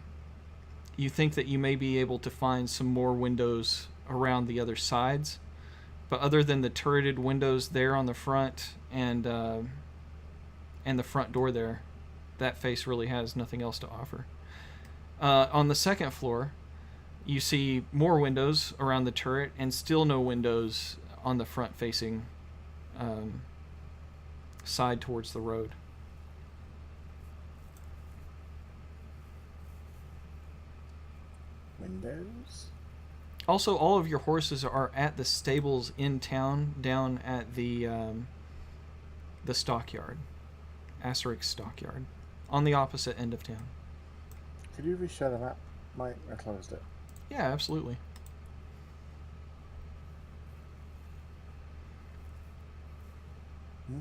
you think that you may be able to find some more windows around the other sides, but other than the turreted windows there on the front and the front door there, that face really has nothing else to offer. On the second floor, you see more windows around the turret and still no windows on the front facing side towards the road. Windows? Also, all of your horses are at the stables in town, down at the stockyard, Asterix stockyard, on the opposite end of town. Could you reshare the map? I closed it. Yeah, absolutely. Hmm.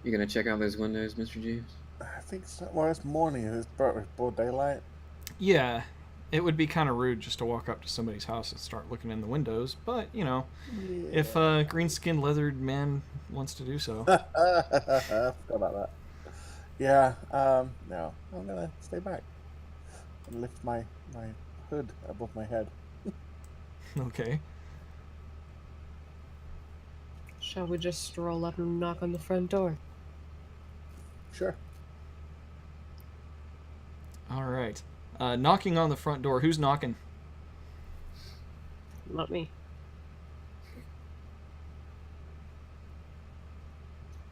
You gonna check out those windows, Mr. Jeeves? I think so. Well, it's morning. It's broad daylight. Yeah, it would be kind of rude just to walk up to somebody's house and start looking in the windows, but, you know, if a green-skinned leathered man wants to do so. I forgot about that. Yeah, no. I'm gonna stay back and lift my hood above my head. Okay. Shall we just stroll up and knock on the front door? Sure. All right. Knocking on the front door. Who's knocking? Not me.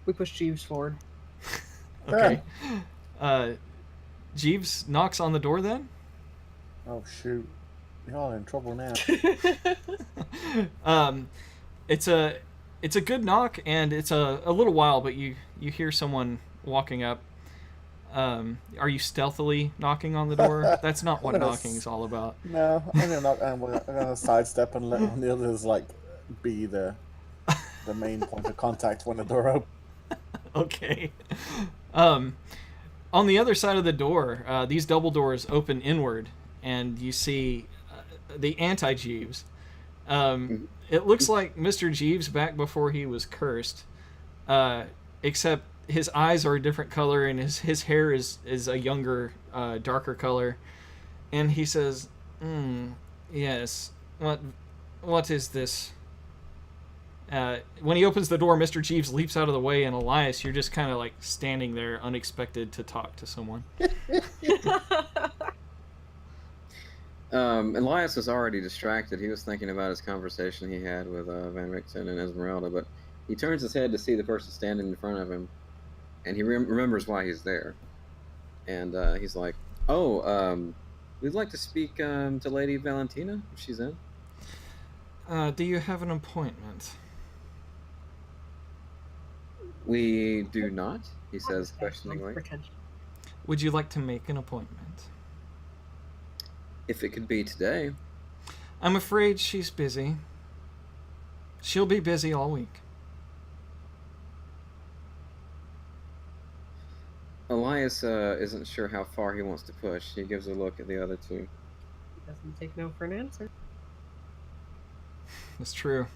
We push Jeeves forward. Okay. Jeeves knocks on the door then? Oh shoot! Y'all in trouble now. It's a good knock, and it's a little while, but you hear someone walking up. Are you stealthily knocking on the door? That's not what knocking is all about. No, I'm gonna knock. I'm gonna sidestep and let the others be the main point of contact when the door opens. Okay. On the other side of the door, these double doors open inward, and you see the anti-Jeeves. It looks like Mr. Jeeves back before he was cursed, except his eyes are a different color, and his hair is a younger, darker color. And he says, yes, what is this? When he opens the door, Mr. Jeeves leaps out of the way, and Elias, you're just kind of like standing there, unexpected to talk to someone. Elias was already distracted. He was thinking about his conversation he had with Van Richten and Esmeralda, but he turns his head to see the person standing in front of him, and he remembers why he's there. And he's like, we'd like to speak to Lady Valentina, if she's in. Do you have an appointment? We do not, he says questioningly. Would you like to make an appointment? If it could be today. I'm afraid she's busy. She'll be busy all week. Elias isn't sure how far he wants to push. He gives a look at the other two. He doesn't take no for an answer. That's true.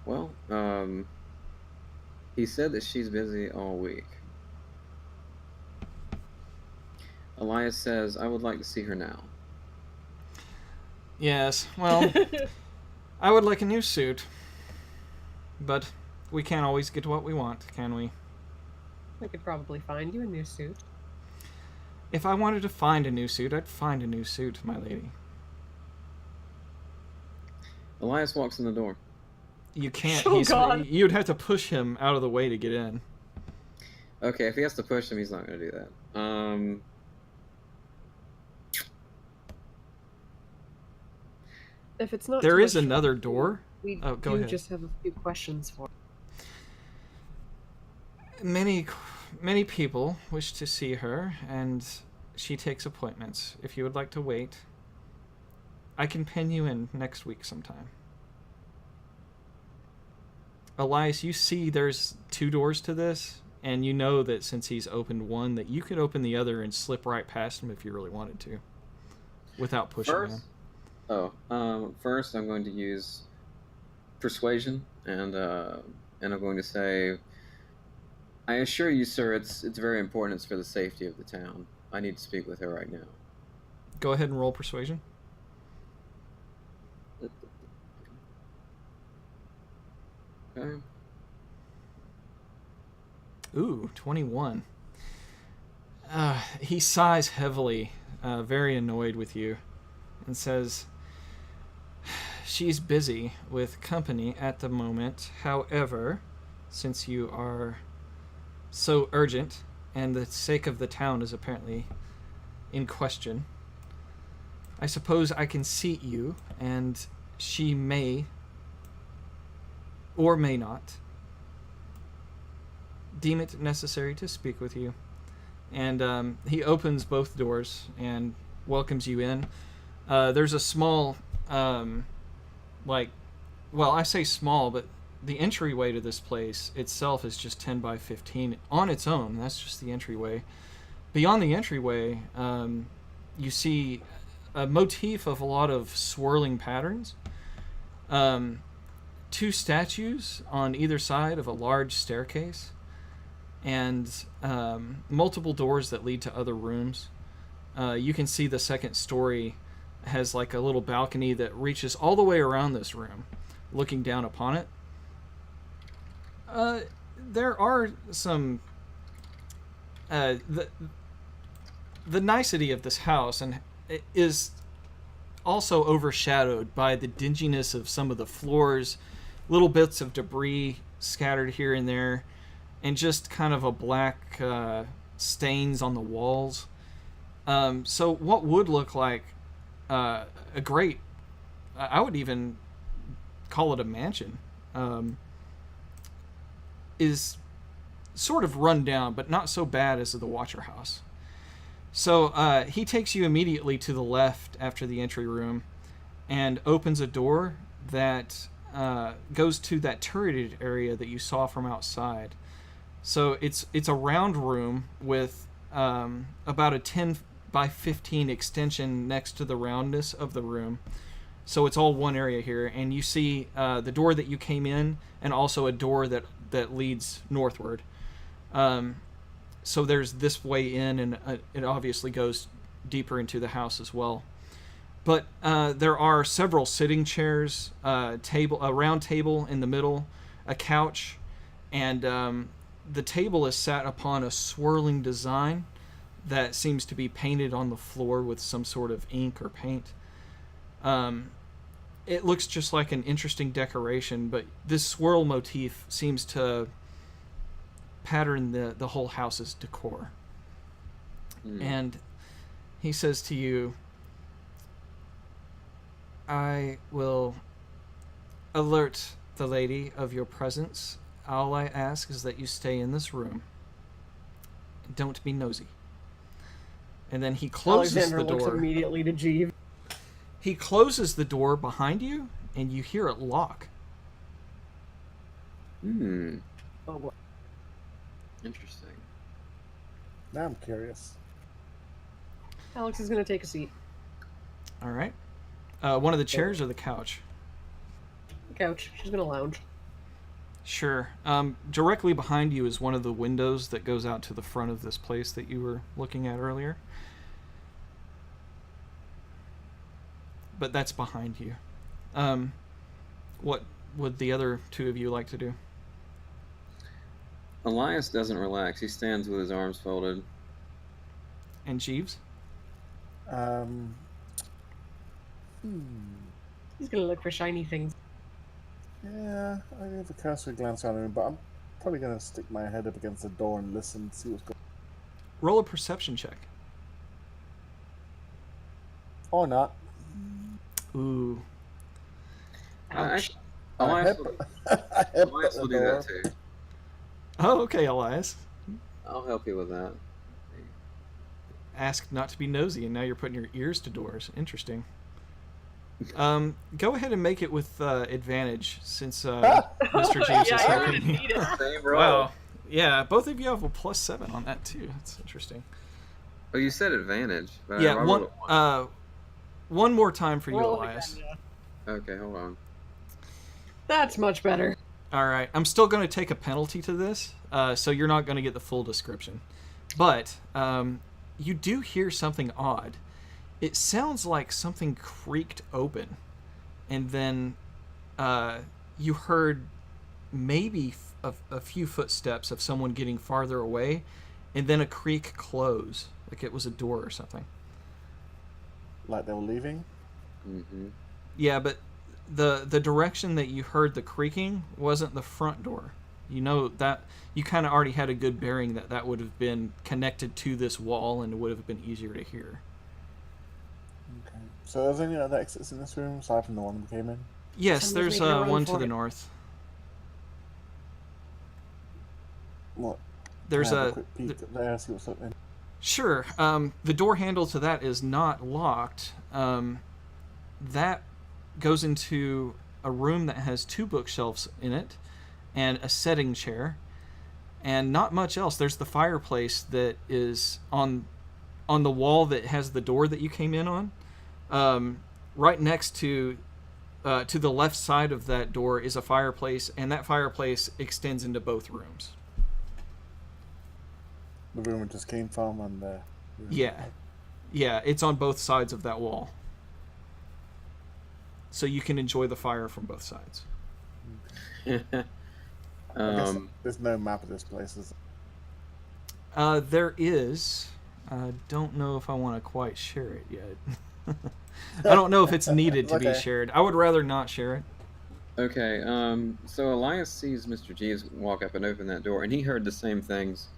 Well, he said that she's busy all week. Elias says, I would like to see her now. Yes, well, I would like a new suit. But we can't always get what we want, can we? I could probably find you a new suit. If I wanted to find a new suit, I'd find a new suit, my lady. Elias walks in the door. You can't. Oh, God. You'd have to push him out of the way to get in. Okay, if he has to push him, he's not going to do that. If it's not There too is much another door. We Oh, go do ahead. just have a few questions for. Many people wish to see her, and she takes appointments. If you would like to wait, I can pin you in next week sometime. Elias, you see there's 2 doors to this, and you know that since he's opened one, that you could open the other and slip right past him if you really wanted to, without pushing him. First I'm going to use persuasion, and I'm going to say, I assure you, sir, it's very important. It's for the safety of the town. I need to speak with her right now. Go ahead and roll persuasion. Okay. Ooh, 21. He sighs heavily, very annoyed with you, and says, she's busy with company at the moment. However, since you are so urgent, and the sake of the town is apparently in question, I suppose I can seat you, and she may or may not deem it necessary to speak with you. And he opens both doors and welcomes you in. There's a small, I say small, but the entryway to this place itself is just 10 by 15 on its own. That's just the entryway. Beyond the entryway, you see a motif of a lot of swirling patterns. 2 statues on either side of a large staircase, and multiple doors that lead to other rooms. You can see the second story has like a little balcony that reaches all the way around this room, looking down upon it. There are some the nicety of this house and is also overshadowed by the dinginess of some of the floors, little bits of debris scattered here and there, and just kind of a black stains on the walls. So what would look like a great, I would even call it a mansion, is sort of run down, but not so bad as the Watcher House. So he takes you immediately to the left after the entry room and opens a door that goes to that turreted area that you saw from outside. So it's a round room with about a 10 by 15 extension next to the roundness of the room. So it's all one area here, and you see the door that you came in, and also a door that leads northward. So there's this way in, and it obviously goes deeper into the house as well. But there are several sitting chairs, a round table in the middle, a couch, and the table is sat upon a swirling design that seems to be painted on the floor with some sort of ink or paint. It looks just like an interesting decoration, but this swirl motif seems to pattern the whole house's decor. And he says to you, I will alert the lady of your presence. All I ask is that you stay in this room. Don't be nosy. And then he closes Alexander the door. looks immediately to Jeeves. He closes the door behind you, and you hear it lock. Hmm. Oh, boy. Interesting. Now I'm curious. Alex is going to take a seat. All right. One of the chairs or the couch? The couch. She's going to lounge. Sure. Directly behind you is one of the windows that goes out to the front of this place that you were looking at earlier. But that's behind you. What would the other two of you like to do? Elias doesn't relax. He stands with his arms folded. And Jeeves? He's going to look for shiny things. Yeah, I have a cursory glance around the room, but I'm probably going to stick my head up against the door and listen, see what's going on. Roll a perception check. Or not. Ooh. Ouch. Elias Elias will do that too. Oh, okay, Elias. I'll help you with that. Asked not to be nosy, and now you're putting your ears to doors. Interesting. Go ahead and make it with advantage, since Mr. James is Yeah, you're helping going to you. need it. Same roll. Wow. Yeah, both of you have a +7 on that too. That's interesting. Oh, you said advantage. But Yeah, I rolled one more time for you, Roll it Elias. again, yeah. Okay, hold on. That's much better. All right, I'm still going to take a penalty to this, so you're not going to get the full description. But you do hear something odd. It sounds like something creaked open, and then you heard maybe a few footsteps of someone getting farther away, and then a creak close, like it was a door or something. Like they were leaving? Mm-hmm. Yeah, but the direction that you heard the creaking wasn't the front door. You know that you kind of already had a good bearing that would have been connected to this wall and would have been easier to hear. Okay. So there's any other exits in this room aside from the one we came in? Yes, Someone's there's making a run one to for the it. north. What? There's Can I have a quick peek up there, see what's up there. Sure. The door handle to that is not locked. That goes into a room that has 2 bookshelves in it and a setting chair, and not much else. There's the fireplace that is on the wall that has the door that you came in on. Right next to the left side of that door is a fireplace, and that fireplace extends into both rooms. The room it just came from and the room. Yeah, it's on both sides of that wall. So you can enjoy the fire from both sides. I guess there's no map of this place, is there? There is. I don't know if I want to quite share it yet. I don't know if it's needed to be Okay. shared. I would rather not share it. Okay, so Elias sees Mr. Jeeves walk up and open that door, and he heard the same things.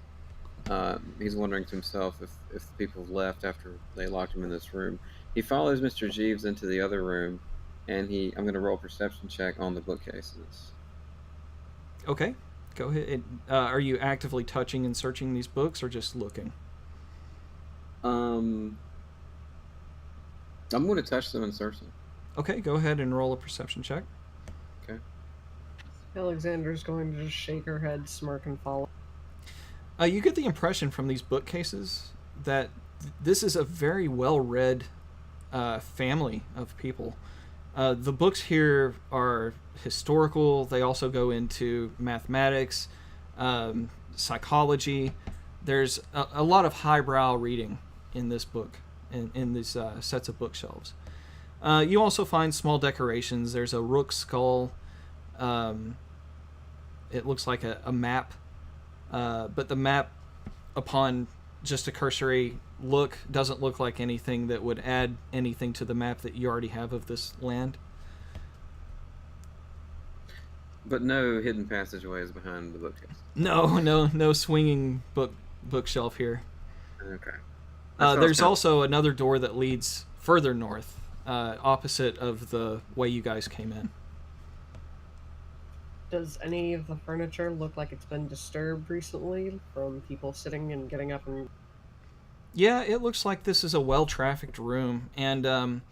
He's wondering to himself if people have left after they locked him in this room. He follows Mr. Jeeves into the other room, and I'm going to roll a perception check on the bookcases. Okay, go ahead. Are you actively touching and searching these books, or just looking? I'm going to touch them and search them. Okay, go ahead and roll a perception check. Okay. Alexander's going to just shake her head, smirk, and follow. You get the impression from these bookcases that this is a very well-read family of people. The books here are historical. They also go into mathematics, psychology. There's a lot of highbrow reading in this book, in these sets of bookshelves. You also find small decorations. There's a rook skull. It looks like a map, but the map, upon just a cursory look, doesn't look like anything that would add anything to the map that you already have of this land. But no hidden passageways behind the bookcase. No swinging bookshelf here. Okay. That's what I was There's kinda- also another door that leads further north, opposite of the way you guys came in. Does any of the furniture look like it's been disturbed recently from people sitting and getting up and... Yeah, it looks like this is a well-trafficked room, and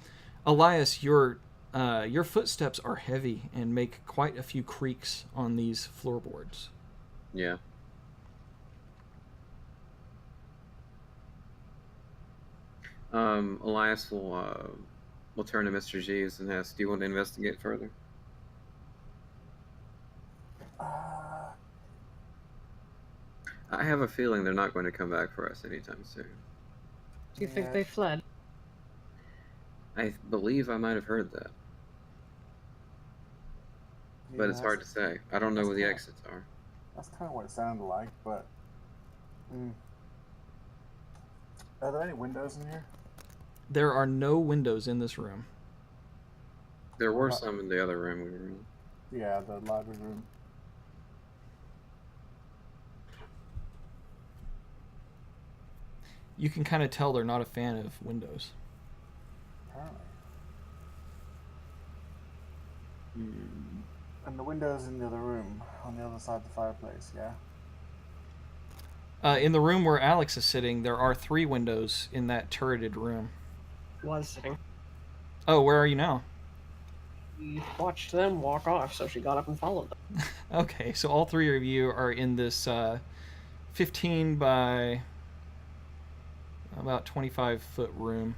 Elias, your footsteps are heavy and make quite a few creaks on these floorboards. Yeah. Elias will turn to Mr. Jeeves and ask, "Do you want to investigate further?" I have a feeling they're not going to come back for us anytime soon. Do you think they fled? I believe I might have heard that, but it's hard to say. I don't know where the exits are. That's kind of what it sounded like, but... Are there any windows in here? There are no windows in this room. There were some in the other room we were in. Yeah, the library room. You can kind of tell they're not a fan of windows. Apparently. And the windows in the other room, on the other side of the fireplace, yeah? In the room where Alex is sitting, there are 3 windows in that turreted room. Was sitting. Oh, where are you now? We watched them walk off, so she got up and followed them. Okay, so all 3 of you are in this 15 by about 25-foot room.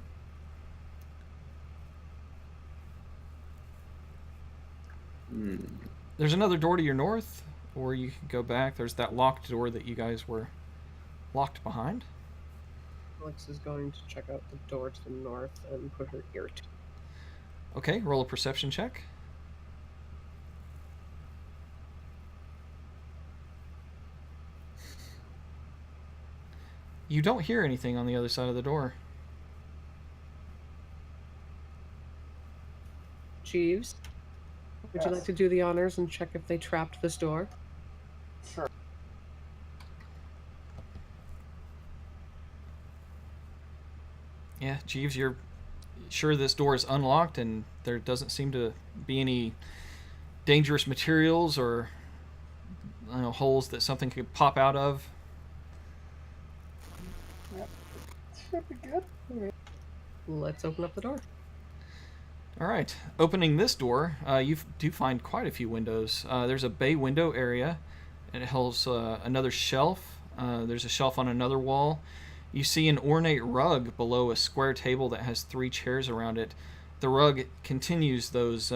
There's another door to your north, or you can go back. There's that locked door that you guys were locked behind. Alex is going to check out the door to the north and put her ear to. Okay, roll a perception check. You don't hear anything on the other side of the door. Jeeves, would you like to do the honors and check if they trapped this door? Sure. Yeah, Jeeves, you're sure this door is unlocked and there doesn't seem to be any dangerous materials or holes that something could pop out of. Yep. Should be good. Alright. Let's open up the door. All right, opening this door, you do find quite a few windows. There's a bay window area, and it holds another shelf. There's a shelf on another wall. You see an ornate rug below a square table that has 3 chairs around it. The rug continues those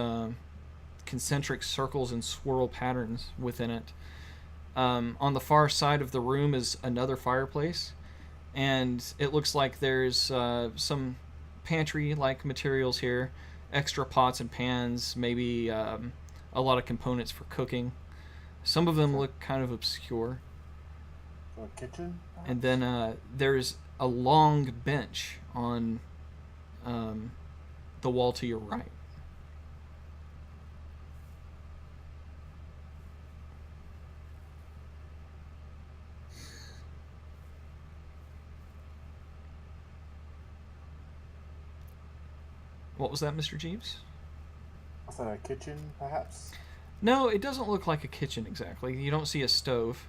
concentric circles and swirl patterns within it. On the far side of the room is another fireplace, and it looks like there's some pantry-like materials here. Extra pots and pans, maybe a lot of components for cooking. Some of them look kind of obscure. For a kitchen? And then there's a long bench on the wall to your right. What was that, Mr. Jeeves? Is that a kitchen, perhaps? No, it doesn't look like a kitchen exactly. You don't see a stove.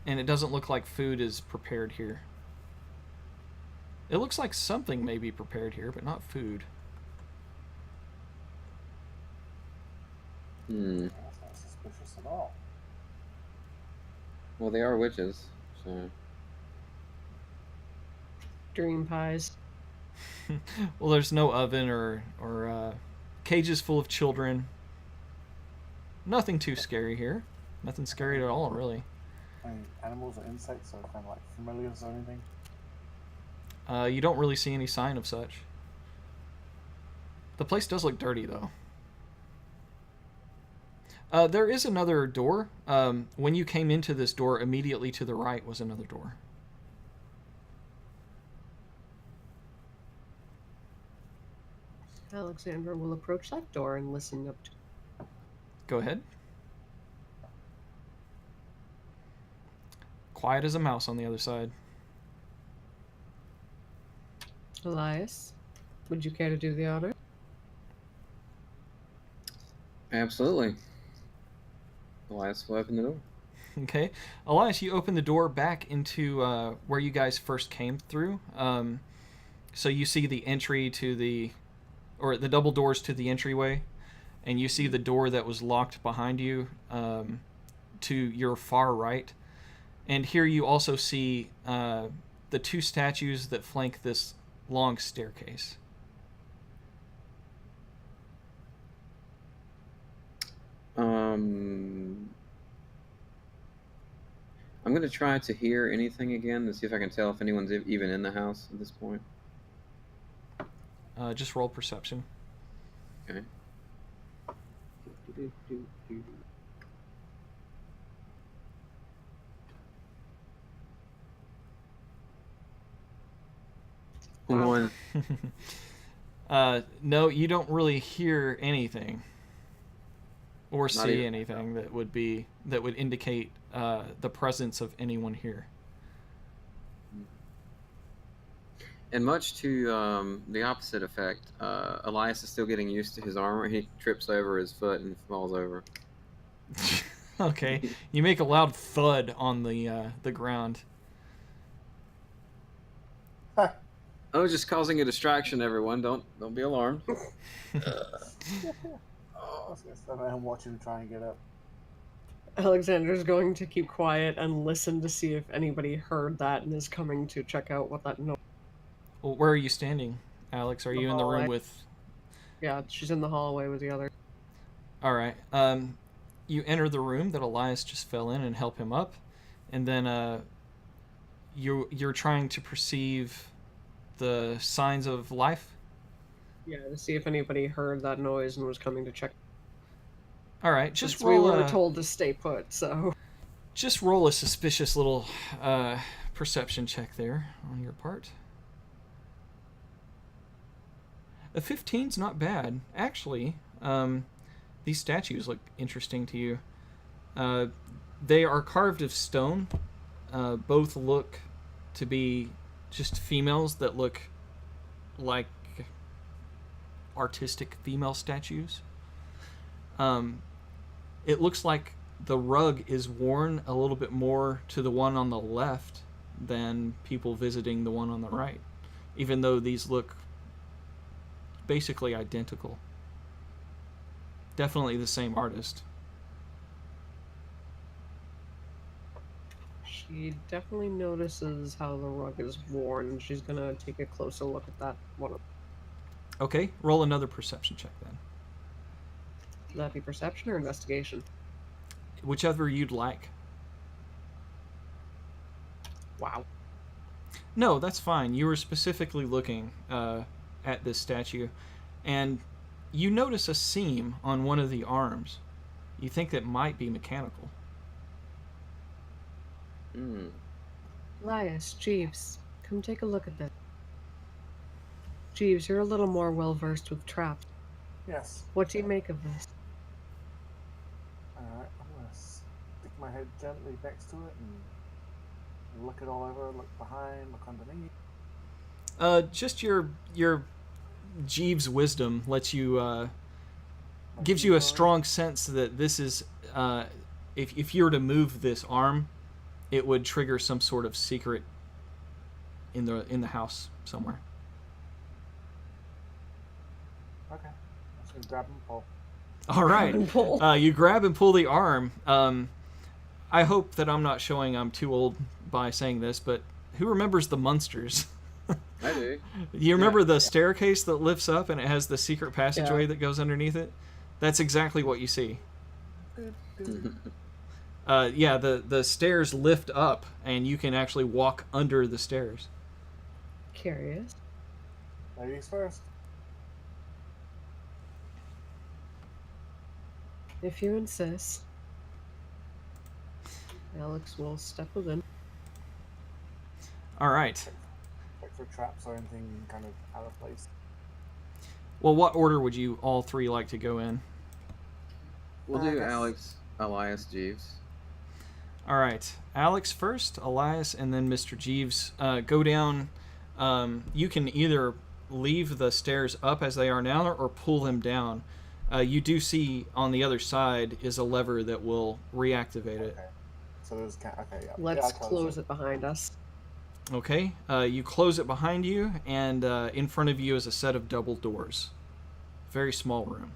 And it doesn't look like food is prepared here. It looks like something may be prepared here, but not food. That's not suspicious at all. Well, they are witches, so... Dream pies. Well, there's no oven or cages full of children. Nothing too scary here. Nothing scary at all, really. Any animals or insects or kind of like familiars or anything? You don't really see any sign of such. The place does look dirty, though. There is another door. When you came into this door, immediately to the right was another door. Alexandra will approach that door and listen up to. Go ahead. Quiet as a mouse on the other side. Elias, would you care to do the honor? Absolutely. Elias will open the door. Okay. Elias, you open the door back into where you guys first came through. So you see the entry to the double doors to the entryway, and you see the door that was locked behind you to your far right. And here you also see the two statues that flank this long staircase. I'm going to try to hear anything again to see if I can tell if anyone's even in the house at this point. Just roll perception. Okay. One. No, you don't really hear anything or Not see even- anything that would indicate the presence of anyone here. And much to the opposite effect, Elias is still getting used to his armor. He trips over his foot and falls over. Okay, you make a loud thud on the ground. I was just causing a distraction, everyone. Don't be alarmed. I'm watching him try and get up. Alexander's going to keep quiet and listen to see if anybody heard that and is coming to check out what that noise. Well, where are you standing, Alex? Are The you in the room hallway. with... Yeah, she's in the hallway with the other. All right. You enter the room that Elias just fell in and help him up, and then you're trying to perceive the signs of life. Yeah, to see if anybody heard that noise and was coming to check. All right, just Since we roll were a told to stay put, so. just roll a suspicious little perception check there on your part. A 15's not bad, actually. These statues look interesting to you. They are carved of stone. Both look to be just females that look like artistic female statues. It looks like the rug is worn a little bit more to the one on the left than people visiting the one on the right, even though these look basically identical. Definitely the same artist. She definitely notices how the rug is worn. She's gonna take a closer look at that one. Okay, roll another perception check then. Would that be perception or investigation? Whichever you'd like. Wow. No, that's fine. You were specifically looking at this statue, and you notice a seam on one of the arms. You think that might be mechanical. Elias, Jeeves, come take a look at this. Jeeves, you're a little more well versed with traps. Yes. What do you make of this? Alright, I'm gonna stick my head gently next to it and look it all over, look behind, look underneath. Just your Jeeves' wisdom lets you gives you a strong sense that this is if you were to move this arm, it would trigger some sort of secret in the house somewhere. Okay. I'm just gonna grab and pull. All right. And pull. You grab and pull the arm. I hope that I'm not showing I'm too old by saying this, but who remembers the Munsters? I do. You remember Yeah. the staircase that lifts up and it has the secret passageway Yeah. that goes underneath it? That's exactly what you see. Yeah, the stairs lift up, and you can actually walk under the stairs. Curious. Ladies first. If you insist. Alex will step within. All right. Check for traps or anything kind of out of place. Well, what order would you all three like to go in? We'll I do guess- Alex, Elias, Jeeves. All right. Alex first, Elias, and then Mr. Jeeves. Go down. You can either leave the stairs up as they are now or pull them down. You do see on the other side is a lever that will reactivate it. Okay. So there's okay, yeah. Let's Yeah, I'll close it behind us. Okay. You close it behind you, and in front of you is a set of double doors. Very small room.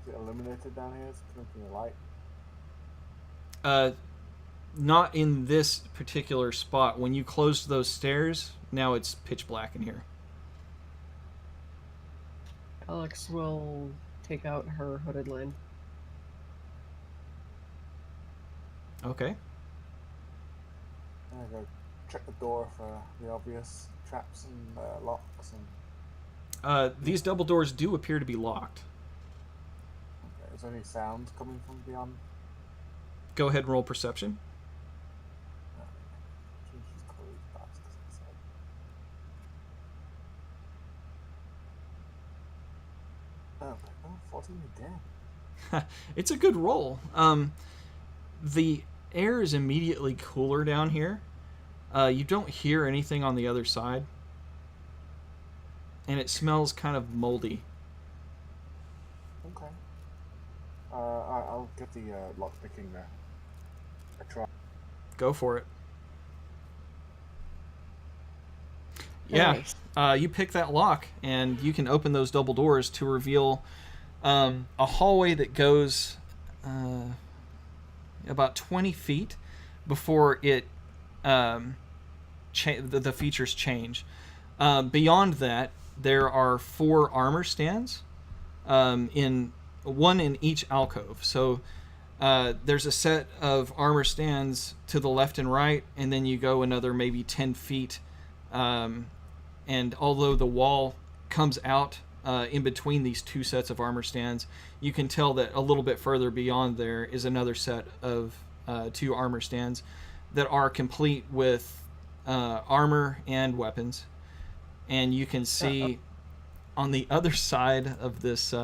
Is it illuminated down here? Is it blinking a light? Not in this particular spot. When you closed those stairs, now it's pitch black in here. Alex will take out her hooded line. Okay. I'm gonna go check the door for the obvious traps and locks and. These double doors do appear to be locked. Okay, is there any sound coming from beyond? Go ahead and roll perception. She's closed fast, as I said. Okay, oh, 14 again. It's a good roll. The air is immediately cooler down here. You don't hear anything on the other side. And it smells kind of moldy. Okay. I'll get the lock picking there. A try. Go for it. Yeah, Nice. you pick that lock, and you can open those double doors to reveal a hallway that goes about 20 feet before it the features change. Beyond that, there are 4 armor stands, in one in each alcove. So there's a set of armor stands to the left and right, and then you go another maybe 10 feet. And although the wall comes out in between these 2 sets of armor stands, you can tell that a little bit further beyond there is another set of 2 armor stands that are complete with armor and weapons. And you can see on the other side of this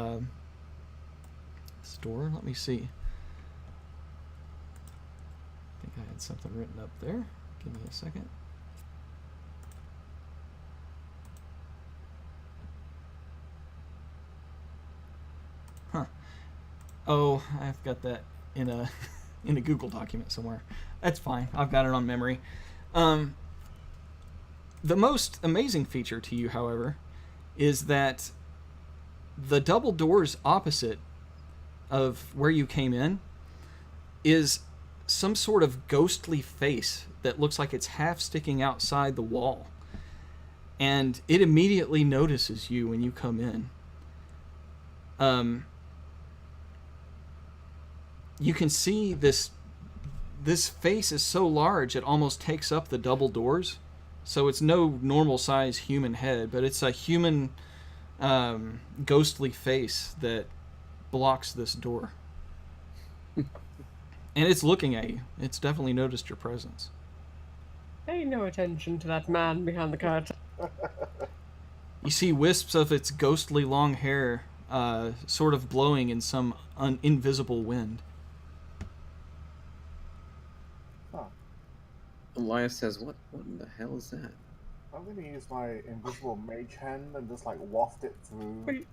store, let me see. I think I had something written up there. Give me a second. Oh, I've got that in a in a Google document somewhere. That's fine. I've got it on memory. The most amazing feature to you, however, is that the double doors opposite of where you came in is some sort of ghostly face that looks like it's half sticking outside the wall. And it immediately notices you when you come in. You can see this face is so large it almost takes up the double doors. So it's no normal size human head, but it's a human ghostly face that blocks this door. And it's looking at you. It's definitely noticed your presence. Pay no attention to that man behind the curtain. You see wisps of its ghostly long hair sort of blowing in some invisible wind. Huh. Elias says, "What in the hell is that?" I'm gonna use my invisible mage hand and just like waft it through.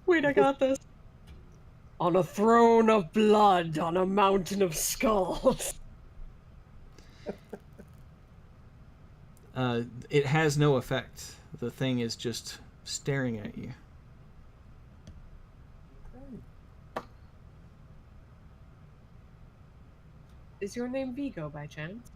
Wait, I got this. On a throne of blood, on a mountain of skulls. It has no effect. The thing is just staring at you. Okay. Is your name Vigo by chance?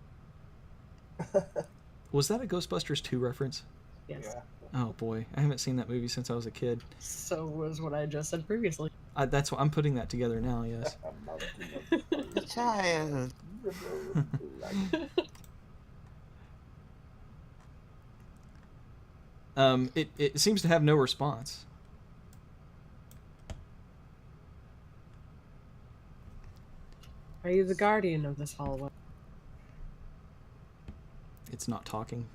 Was that a Ghostbusters 2 reference? Yes. Yeah. Oh boy, I haven't seen that movie since I was a kid. So was what I just said previously. That's what I'm putting that together now. Yes. The child. It seems to have no response. Are you the guardian of this hallway? It's not talking.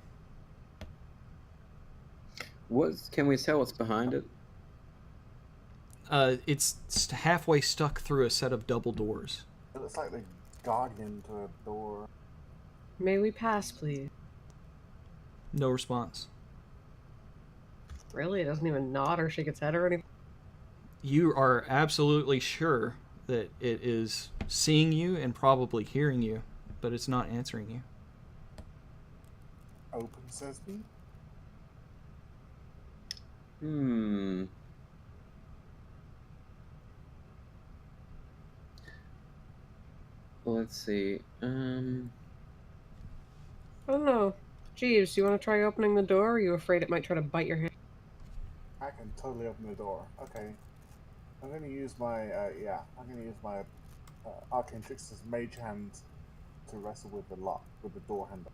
Can we tell what's behind it? It's halfway stuck through a set of double doors. It looks like the guardian to a door. May we pass, please? No response. Really? It doesn't even nod or shake its head or anything? You are absolutely sure that it is seeing you and probably hearing you, but it's not answering you. Open sesame? Well, let's see. I don't know. Jeeves, do you want to try opening the door, or are you afraid it might try to bite your hand? I can totally open the door. Okay. I'm going to use my, Arcane Trickster's Mage Hand to wrestle with the lock, with the door handle.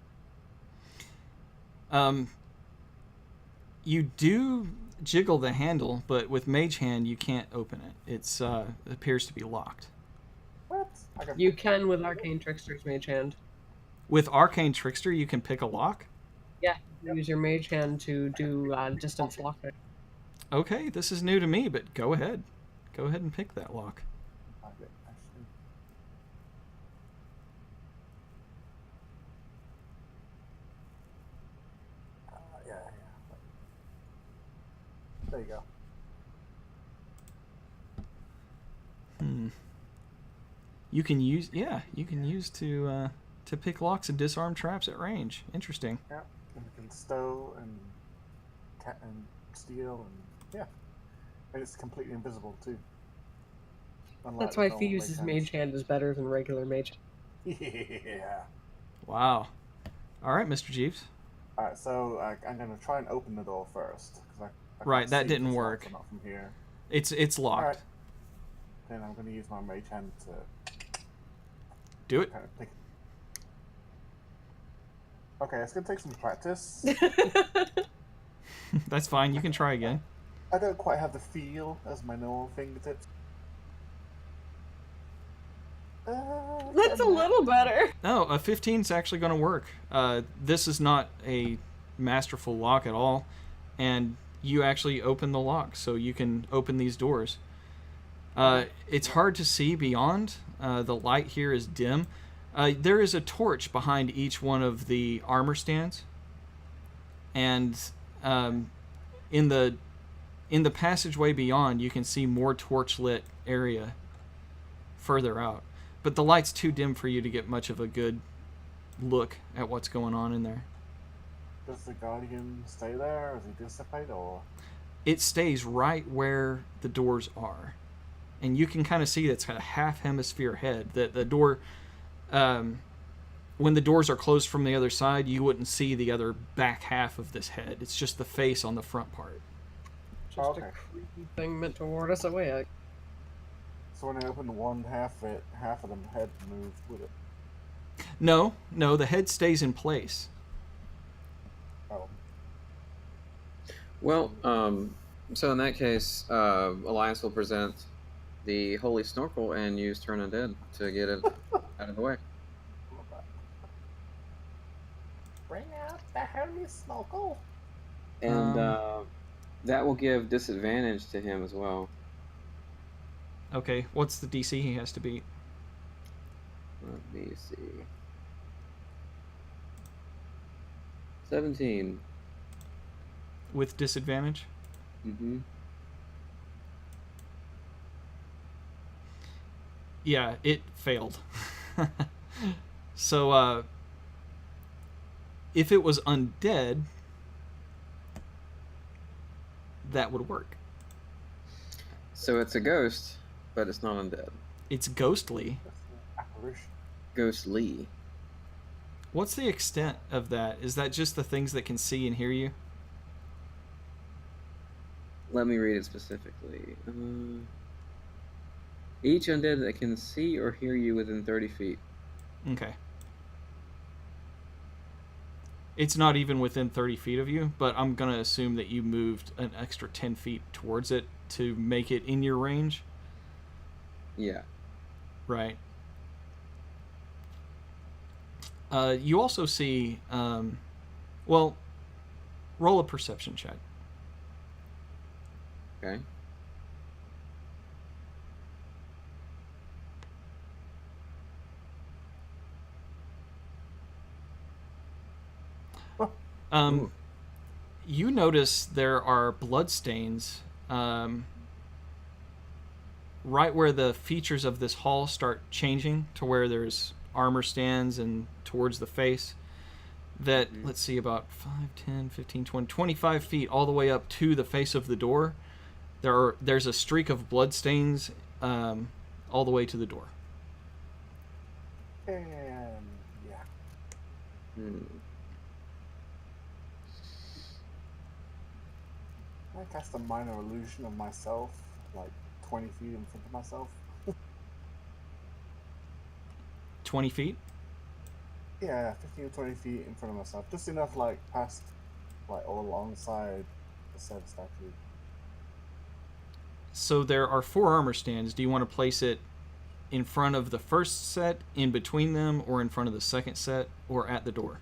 You do jiggle the handle, but with Mage Hand you can't open it. It appears to be locked. What? You can with Arcane Trickster's Mage Hand. With Arcane Trickster you can pick a lock? Yeah, you use your Mage Hand to do distance lock. Okay, this is new to me, but go ahead. Go ahead and pick that lock. Okay, actually. Yeah. There you go. You can use to pick locks and disarm traps at range. Interesting. Yeah, and you can stow and steal and yeah, and it's completely invisible too. Unlike That's why the normal Thieves' Mage Hand is better than regular Mage. Yeah. Wow. All right, Mr. Jeeves. All right, so I'm gonna try and open the door first because I Right, can't that see didn't if it's work. locked or not from here. It's locked. All right. Then I'm gonna use my Mage Hand to Do it. kind of pick. Okay, it's gonna take some practice. That's fine. You can try again. I don't quite have the feel as my normal fingertips. That's a little better. No, a 15 is actually going to work. This is not a masterful lock at all, and you actually open the lock, so you can open these doors. It's hard to see beyond. The light here is dim. There is a torch behind each one of the armor stands, and in the passageway beyond, you can see more torch-lit area further out. But the light's too dim for you to get much of a good look at what's going on in there. Does the Guardian stay there, or does he dissipate, or? It stays right where the doors are. And you can kind of see it's a half hemisphere head. The door, when the doors are closed from the other side, you wouldn't see the other back half of this head. It's just the face on the front part. Just Okay. a creepy thing meant to ward us away. So when I open one half of it, half of the head moves with it. No, the head stays in place. Oh. Well, so in that case, Alliance will present the Holy Snorkel and use Turn Undead to get it out of the way. Bring out the Holy Snorkel. And that will give disadvantage to him as well. Okay, what's the DC he has to beat? Let me see. 17. With disadvantage? Mm-hmm. Yeah, it failed. So, if it was undead, that would work. So it's a ghost, but it's not undead. It's ghostly. That's the apparition. Ghostly. What's the extent of that? Is that just the things that can see and hear you? Let me read it specifically. Each undead that can see or hear you within 30 feet. Okay. It's not even within 30 feet of you, but I'm going to assume that you moved an extra 10 feet towards it to make it in your range. Yeah. Right. You also see, well, roll a perception check. Okay. You notice there are bloodstains right where the features of this hall start changing to where there's armor stands and towards the face. That, let's see, about 5, 10, 15, 20, 25 feet all the way up to the face of the door. There's a streak of bloodstains all the way to the door. And yeah. I cast a minor illusion of myself, like 20 feet in front of myself. 20 feet? Yeah, 15 or 20 feet in front of myself. Just enough, like, past, like, all alongside the said statue. So there are 4 armor stands. Do you want to place it in front of the first set, in between them, or in front of the second set, or at the door?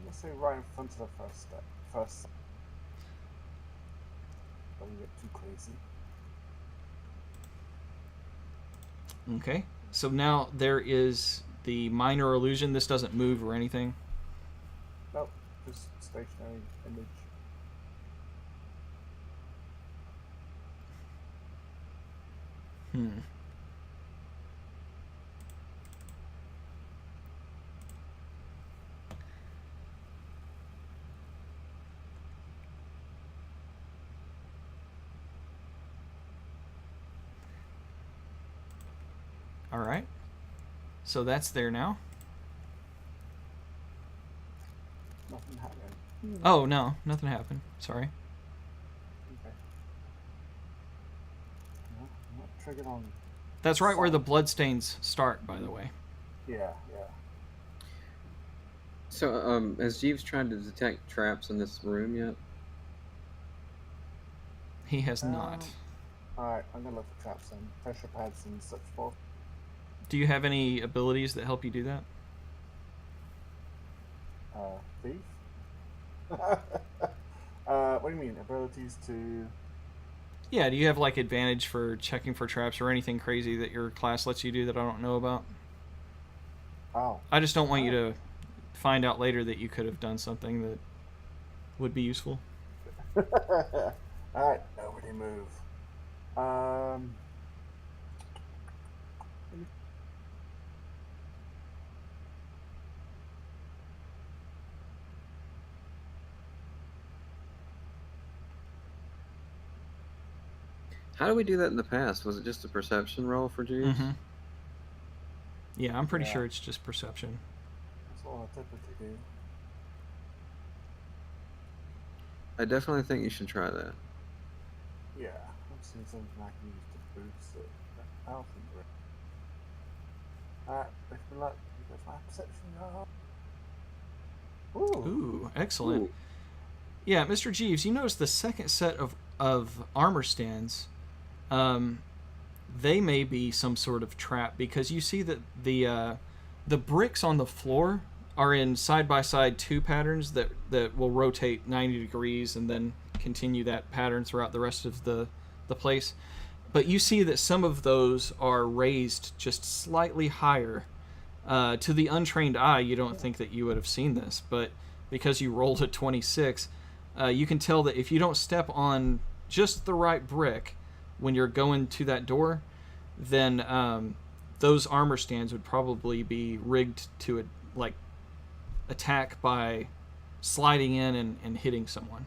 Let's say right in front of the first step. First set. Don't get too crazy. Okay. So now there is the minor illusion. This doesn't move or anything. Nope, just stationary image. All right. So that's there now. Nothing happened. Oh, no. Nothing happened. Sorry. Okay. No, not triggered on. That's right where the bloodstains start, by the way. Yeah. So, has Jeeves tried to detect traps in this room yet? He has not. Alright, I'm gonna look for traps and pressure pads and such forth. Do you have any abilities that help you do that? Thief? What do you mean? Abilities to... Yeah, do you have, like, advantage for checking for traps or anything crazy that your class lets you do that I don't know about? Oh. I just don't want you to find out later that you could have done something that would be useful. Alright, nobody move. How did we do that in the past? Was it just a perception roll for Jeeves? Mm-hmm. Yeah, I'm pretty Yeah. sure it's just perception. That's all I typically do. I definitely think you should try that. Yeah, I'm seeing something I can use to boost it. Health and grip. Alright, wish me luck. That's my perception. Ooh, excellent. Ooh. Yeah, Mr. Jeeves, you notice the second set of armor stands, they may be some sort of trap because you see that the bricks on the floor are in side-by-side 2 patterns that will rotate 90 degrees and then continue that pattern throughout the rest of the place. But you see that some of those are raised just slightly higher. To the untrained eye, you don't think that you would have seen this, but because you rolled a 26, you can tell that if you don't step on just the right brick when you're going to that door, then those armor stands would probably be rigged to attack by sliding in and hitting someone.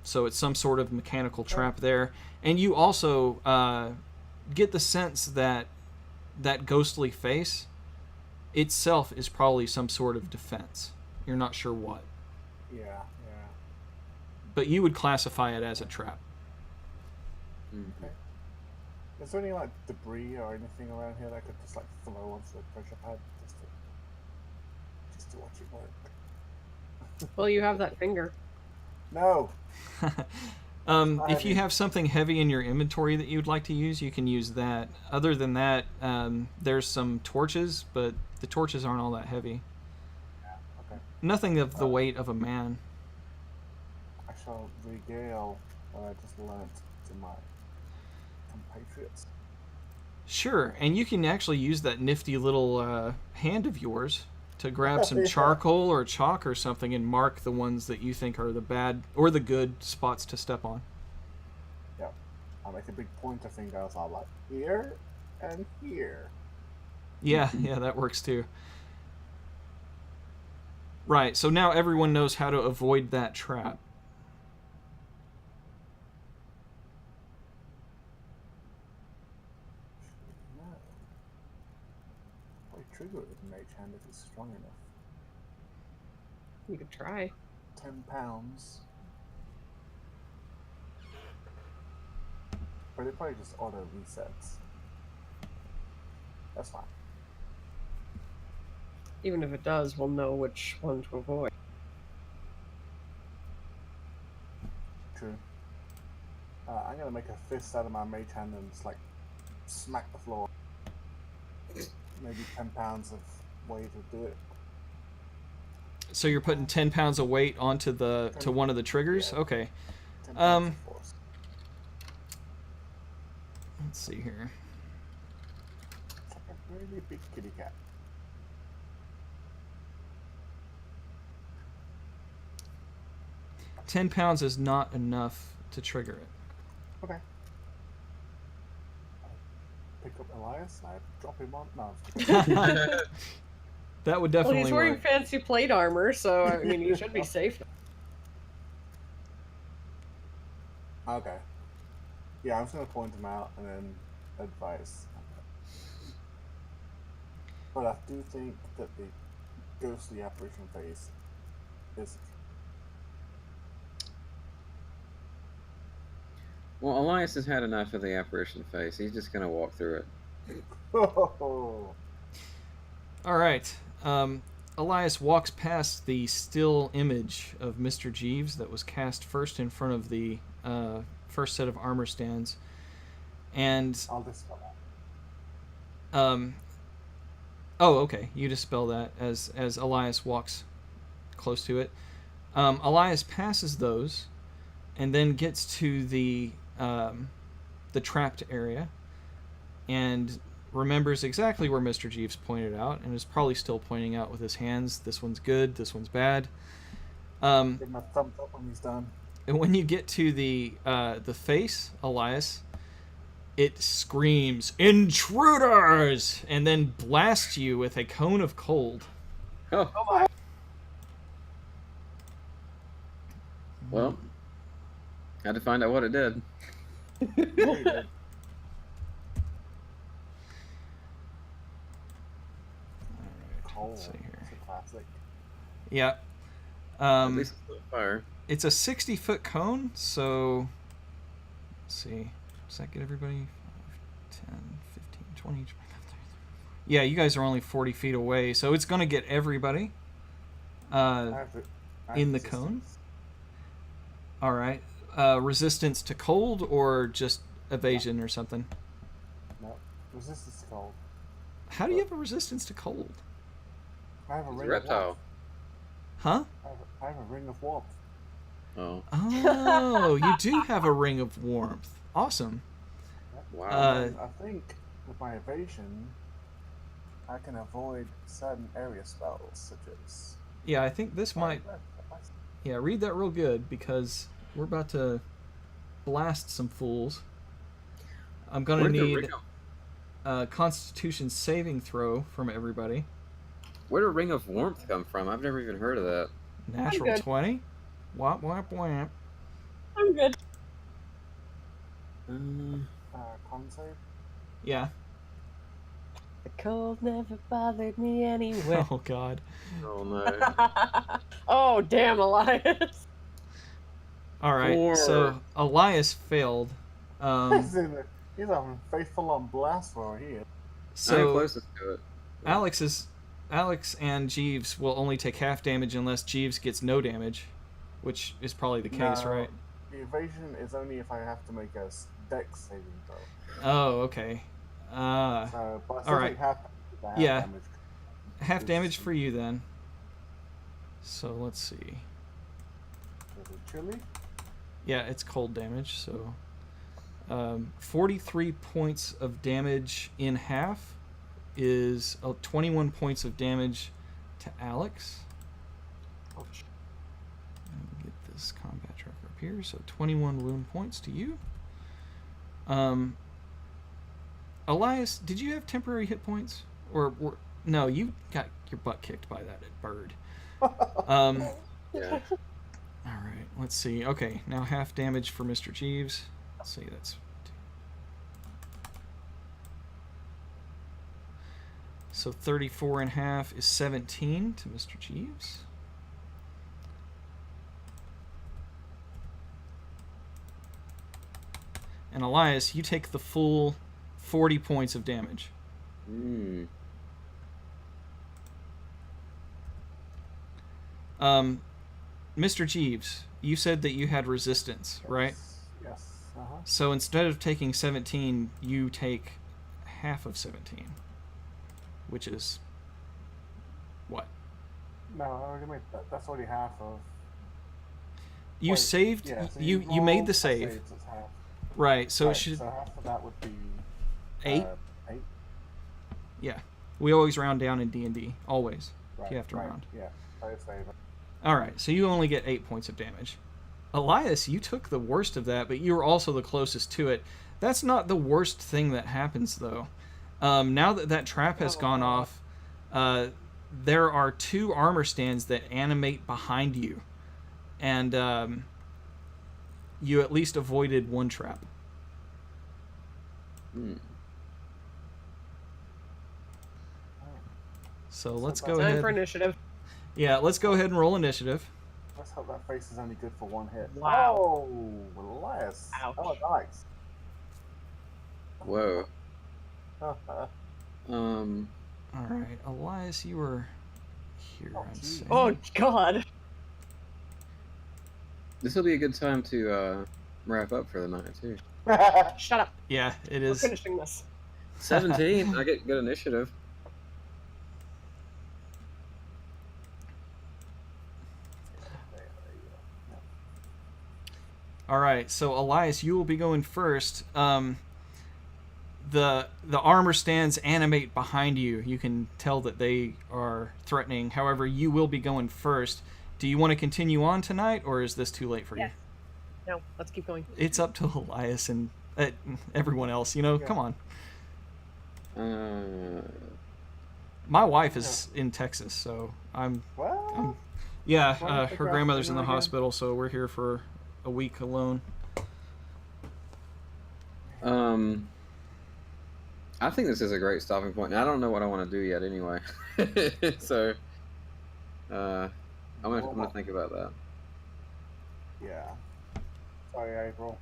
So it's some sort of mechanical trap there. And you also get the sense that that ghostly face itself is probably some sort of defense. You're not sure what. Yeah. But you would classify it as a trap. Mhm. Is there any like debris or anything around here that I could just like throw onto the pressure pad just to watch it work? Well, you have that finger. No. If you have something heavy in your inventory that you'd like to use, you can use that. Other than that, there's some torches, but the torches aren't all that heavy. Yeah. Okay. Nothing of the weight of a man. I shall regale what I just learnt to my compatriots. Sure, and you can actually use that nifty little hand of yours to grab some Yeah. charcoal or chalk or something and mark the ones that you think are the bad or the good spots to step on. Yep. I'll make a big pointer finger. So I'm like here and here. Yeah, that works too. Right, so now everyone knows how to avoid that trap. No. Why trigger it with mage hand if it's strong enough? You could try. £10. But it probably just auto resets. That's fine. Even if it does, we'll know which one to avoid. True. I'm gonna make a fist out of my mage hand and just like smack the floor. Maybe £10 of weight will do it. So you're putting 10 pounds of weight onto to one of the triggers? Yeah. Okay. 10 pounds of force. Let's see here. It's like a really big kitty cat. £10 is not enough to trigger it. Okay. Pick up Elias and I drop him on. No. That would Well, definitely he's wearing work. fancy plate armor, so I mean, he should be safe. Okay. Yeah, I'm just gonna point him out and then advise. But I do think that the ghostly apparition phase is. Well, Elias has had enough of the apparition face. He's just gonna walk through it. Oh. All right. Elias walks past the still image of Mr. Jeeves that was cast first in front of the first set of armor stands. And I'll dispel that. oh, okay. You dispel that as Elias walks close to it. Elias passes those and then gets to the trapped area and remembers exactly where Mr. Jeeves pointed out and is probably still pointing out with his hands. This one's good, this one's bad. Give him a thumbs up when he's done. And when you get to the face, Elias, it screams, "Intruders!" and then blasts you with a cone of cold. Oh, my. well. Had to find out what it did. Cold. Let's see here. It's a classic. Yeah. At least it's lit fire. It's a 60-foot cone, so let's see. Does that get everybody? 5, 10, 15, 20, 25, 30. Yeah, you guys are only 40 feet away, so it's going to get everybody I have in the cone. resistance. All right. Resistance to cold or just evasion or something? No. Resistance to cold. How do you have a resistance to cold? I have a It's a ring of reptile. warmth. Huh? I have a ring of warmth. Oh, Oh, you do have a ring of warmth. Awesome. wow. And I think with my evasion, I can avoid certain area spells, such as. Yeah, I think this might... Yeah, read that real good because we're about to blast some fools. I'm going to Where'd the need ring of- a Constitution saving throw from everybody. Where did Ring of Warmth come from? I've never even heard of that. Natural good. 20. Whop, whop, whap. I'm good. Con save? Yeah. The cold never bothered me anyway. Oh God. Oh no. Oh, damn, Elias. All right. 4. So Elias failed. He's having faithful on blast for here. I'm So closest to it. Alex and Jeeves will only take half damage unless Jeeves gets no damage, which is probably the case, No, right? The evasion is only if I have to make a dex saving throw. Oh, okay. So, but I still all right. take half Yeah. damage. Half damage for you then. So let's see. Is it chilly? Yeah, it's cold damage. So 43 points of damage in half is 21 points of damage to Alex. Oh, Let me get this combat tracker up here. So 21 wound points to you. Elias, did you have temporary hit points? Or no, you got your butt kicked by that bird. Yeah. All right, let's see. Okay, now half damage for Mr. Jeeves. Let's see, that's... So 34 and a half is 17 to Mr. Jeeves. And Elias, you take the full 40 points of damage. Mr. Jeeves, you said that you had resistance, right? Yes. So instead of taking 17, you take half of 17, which is what? No, I already made that. That's already half of. You Wait, saved. Yeah, so you roll, made the I save, saved, so it's half. right? So Right, it should So half of that would be 8. 8. Yeah, we always round down in D&D. Always, Right, you have to right, round. Yeah, so save it. All right, so you only get 8 points of damage. Elias, you took the worst of that, but you were also the closest to it. That's not the worst thing that happens, though. Now that that trap has gone off, there are 2 armor stands that animate behind you, and you at least avoided 1 trap. So let's go Time ahead. for initiative. Yeah, let's go ahead and roll initiative. Let's hope that face is only good for 1 hit. Wow. Oh, Elias. Ouch. Oh, nice. Whoa. All right, Elias, you were here. Oh, I'd geez. say. Oh, God. This will be a good time to wrap up for the night too. Shut up. Yeah, it We're is. finishing this. 17. I get good initiative. All right, so Elias, you will be going first. The armor stands animate behind you. You can tell that they are threatening. However, you will be going first. Do you want to continue on tonight, or is this too late for you? Yeah. No, let's keep going. It's up to Elias and everyone else. You know, Yeah. come on. Uh, My wife is in Texas, so I'm. Well, Yeah, Why don't her you grandmother's go in the again? hospital, so we're here for a week alone. I think this is a great stopping point. And I don't know what I want to do yet, anyway. So, I'm gonna think about that. yeah. Sorry, April.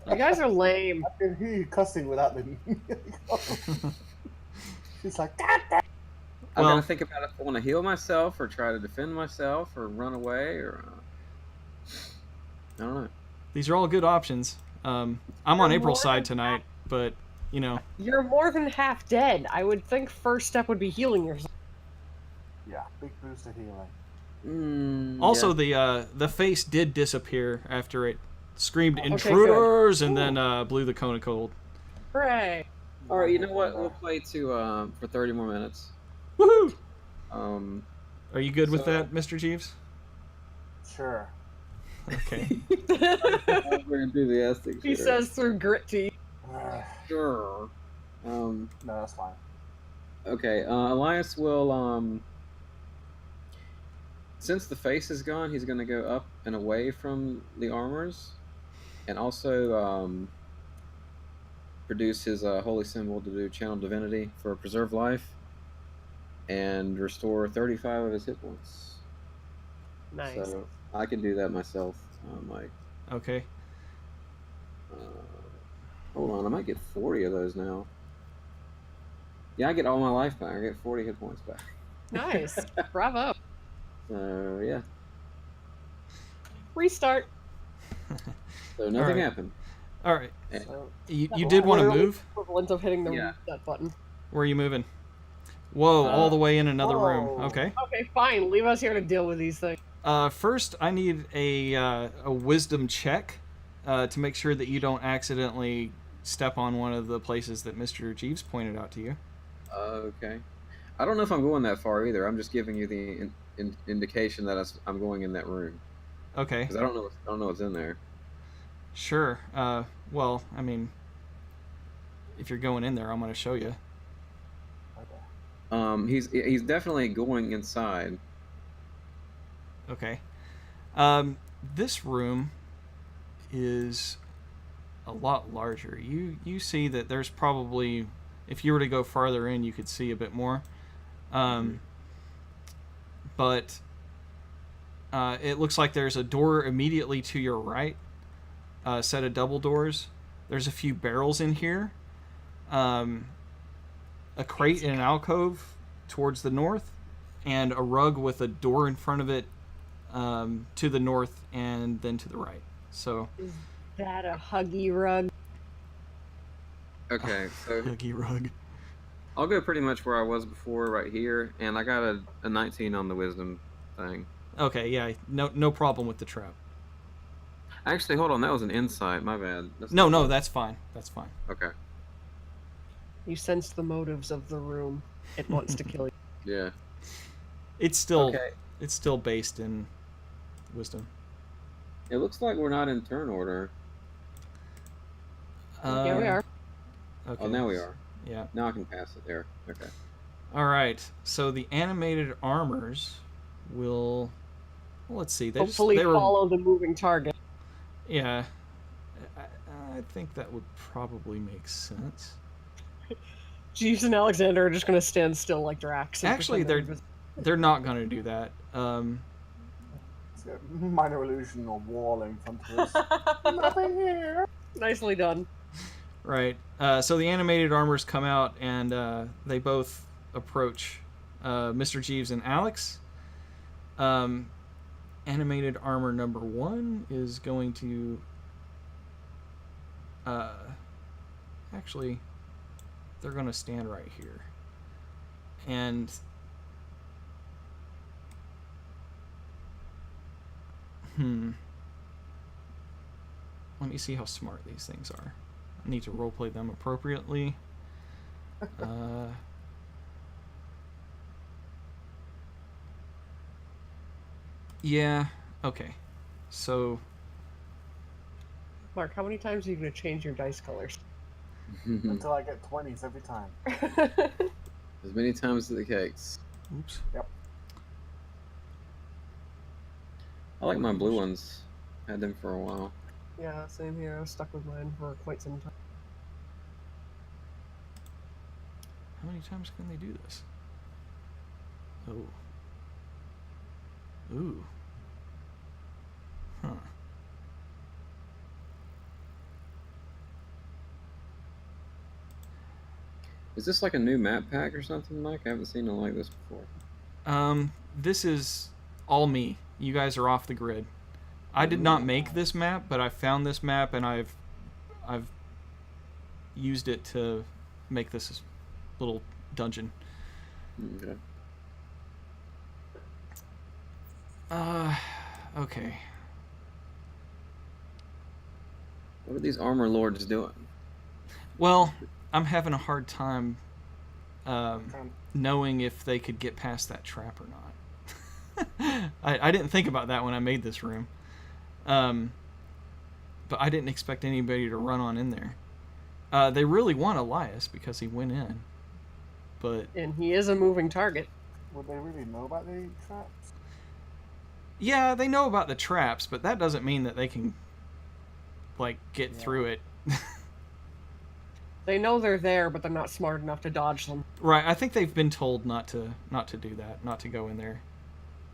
You guys are lame. I can hear you cussing without the. She's like, God damn. I'm Well- gonna think about if I want to heal myself or try to defend myself or run away or I don't know. These are all good options. I'm on April's side tonight, but you know, You're more than half dead. I would think first step would be healing yourself. Yeah, big boost of healing. also Yeah. the face did disappear after it screamed Okay, intruders and then blew the cone of cold. Hooray. All right, you know what? We'll play to for 30 more minutes. Woohoo! Um, Are you good with So- that, Mr. Jeeves? Sure. Okay. we're enthusiastic. He sure. says through grit teeth. Sure. No, that's fine. Okay, Elias will, since the face is gone, he's going to go up and away from the armors, and also, produce his holy symbol to do channel divinity for preserve life and restore 35 of his hit points. Nice. So I can do that myself, Mike. Okay. Hold on, I might get 40 of those now. Yeah, I get all my life back. I get 40 hit points back. Nice. Bravo. So yeah. Restart. So nothing Alright. happened. All right. So, You did want to Literally move? Equivalent of hitting the Yeah. reset button. Where are you moving? Whoa, all the way in another room. Whoa. Okay. Okay, fine. Leave us here to deal with these things. First, I need a wisdom check to make sure that you don't accidentally step on one of the places that Mr. Jeeves pointed out to you. Okay. I don't know if I'm going that far either. I'm just giving you the indication that I'm going in that room Okay. because I don't know what's in there. Sure. Well, I mean, if you're going in there, I'm going to show you. okay. He's definitely going inside. Okay. This room is a lot larger. You see that there's probably, if you were to go farther in, you could see a bit more. But it looks like there's a door immediately to your right, a set of double doors. There's a few barrels in here. A crate in an alcove towards the north, and a rug with a door in front of it to the north and then to the right. So Is that a huggy rug? Okay, so huggy rug. I'll go pretty much where I was before, right here, and I got a 19 on the wisdom thing. Okay, yeah, no problem with the trap. Actually, hold on, that was an insight. My bad. No, that's fine. That's fine. Okay. You sense the motives of the room. It wants to kill you. Yeah. It's still Okay. it's still based in wisdom. It looks like we're not in turn order. Yeah, we are. Okay. Oh, now we are. Yeah. Now I can pass it there. Okay. All right. So the animated armors will. Well, let's see. Hopefully they were. follow the moving target. Yeah. I think that would probably make sense. Jeeves and Alexander are just going to stand still like Drax. and Actually, pretend they're not going to do that. It's a minor illusion or wall in front of us. they're- Nothing here. Nicely done. Right. So the animated armors come out, and they both approach Mr. Jeeves and Alex. Animated armor number 1 is going to... actually, they're going to stand right here. And... Let me see how smart these things are. I need to roleplay them appropriately. Yeah, okay. So, Mark, how many times are you going to change your dice colors? Until I get 20s every time. As many times as it takes. oops. I like my blue ones. Had them for a while. Yeah, same here. I was stuck with mine for quite some time. How many times can they do this? Oh. Ooh. Huh. Is this like a new map pack or something, Mike? I haven't seen one like this before. This is all me. You guys are off the grid. I did not make this map, but I found this map and I've used it to make this little dungeon. Okay. Okay. What are these armor lords doing? Well, I'm having a hard time Trying- knowing if they could get past that trap or not. I didn't think about that when I made this room. But I didn't expect anybody to run on in there. They really want Elias because he went in. But And he is a moving target. Would they really know about the traps? yeah, they know about the traps, but that doesn't mean that they can like get Yeah. through it. They know they're there, but they're not smart enough to dodge them. Right, I think they've been told not to do that, not to go in there.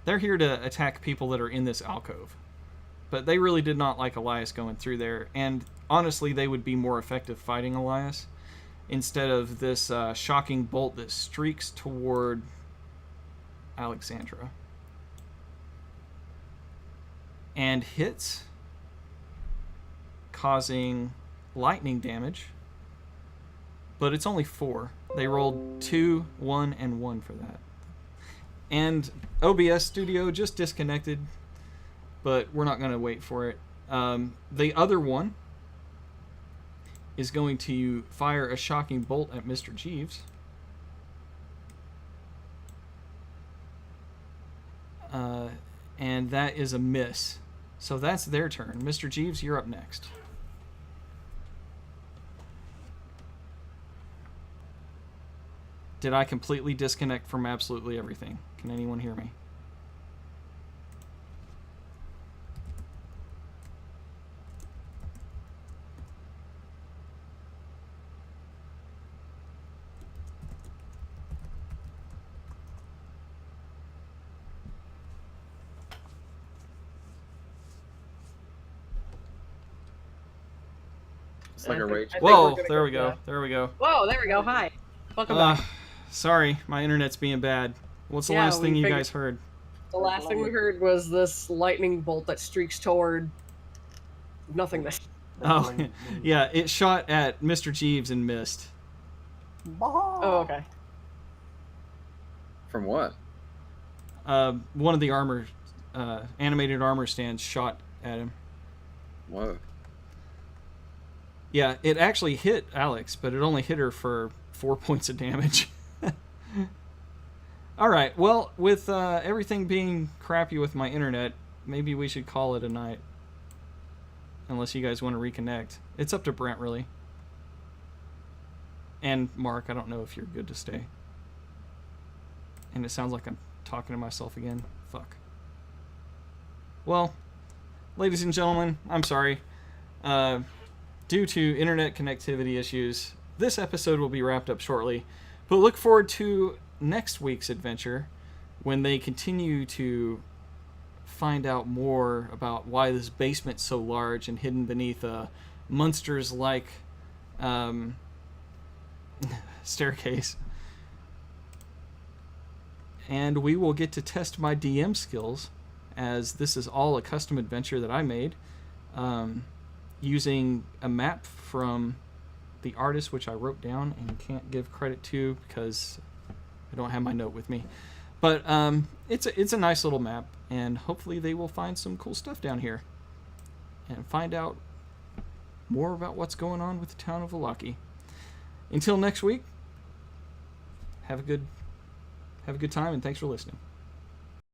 They're here to attack people that are in this alcove. But they really did not like Elias going through there, and honestly, they would be more effective fighting Elias instead of this shocking bolt that streaks toward Alexandra. And hits, causing lightning damage. But it's only 4. They rolled 2, 1, and 1 for that. And OBS Studio just disconnected, but we're not going to wait for it. The other one is going to fire a shocking bolt at Mr. Jeeves. And that is a miss. So that's their turn. Mr. Jeeves, you're up next. Did I completely disconnect from absolutely everything? Can anyone hear me? It's like a rage. I think Whoa, we're gonna there we for go. that. There we go. Whoa, there we go. Hi. Welcome back. Sorry, my internet's being bad. What's the Yeah, last we thing you figured- guys heard? The last thing we heard was this lightning bolt that streaks toward nothingness. Oh, yeah, it shot at Mr. Jeeves and missed. Oh, okay. From what? One of the armor, animated armor stands shot at him. Whoa. Yeah, it actually hit Alex, but it only hit her for 4 points of damage. All right, well, with everything being crappy with my internet, maybe we should call it a night. Unless you guys want to reconnect. It's up to Brent, really. And Mark, I don't know if you're good to stay. And it sounds like I'm talking to myself again. Fuck. Well, ladies and gentlemen, I'm sorry. Due to internet connectivity issues, this episode will be wrapped up shortly. But look forward to next week's adventure when they continue to find out more about why this basement's so large and hidden beneath a monsters-like staircase. And we will get to test my DM skills, as this is all a custom adventure that I made, using a map from the artist, which I wrote down and can't give credit to because I don't have my note with me. But it's a nice little map, and hopefully they will find some cool stuff down here and find out more about what's going on with the town of Valaki. Until next week, have a good time, and thanks for listening.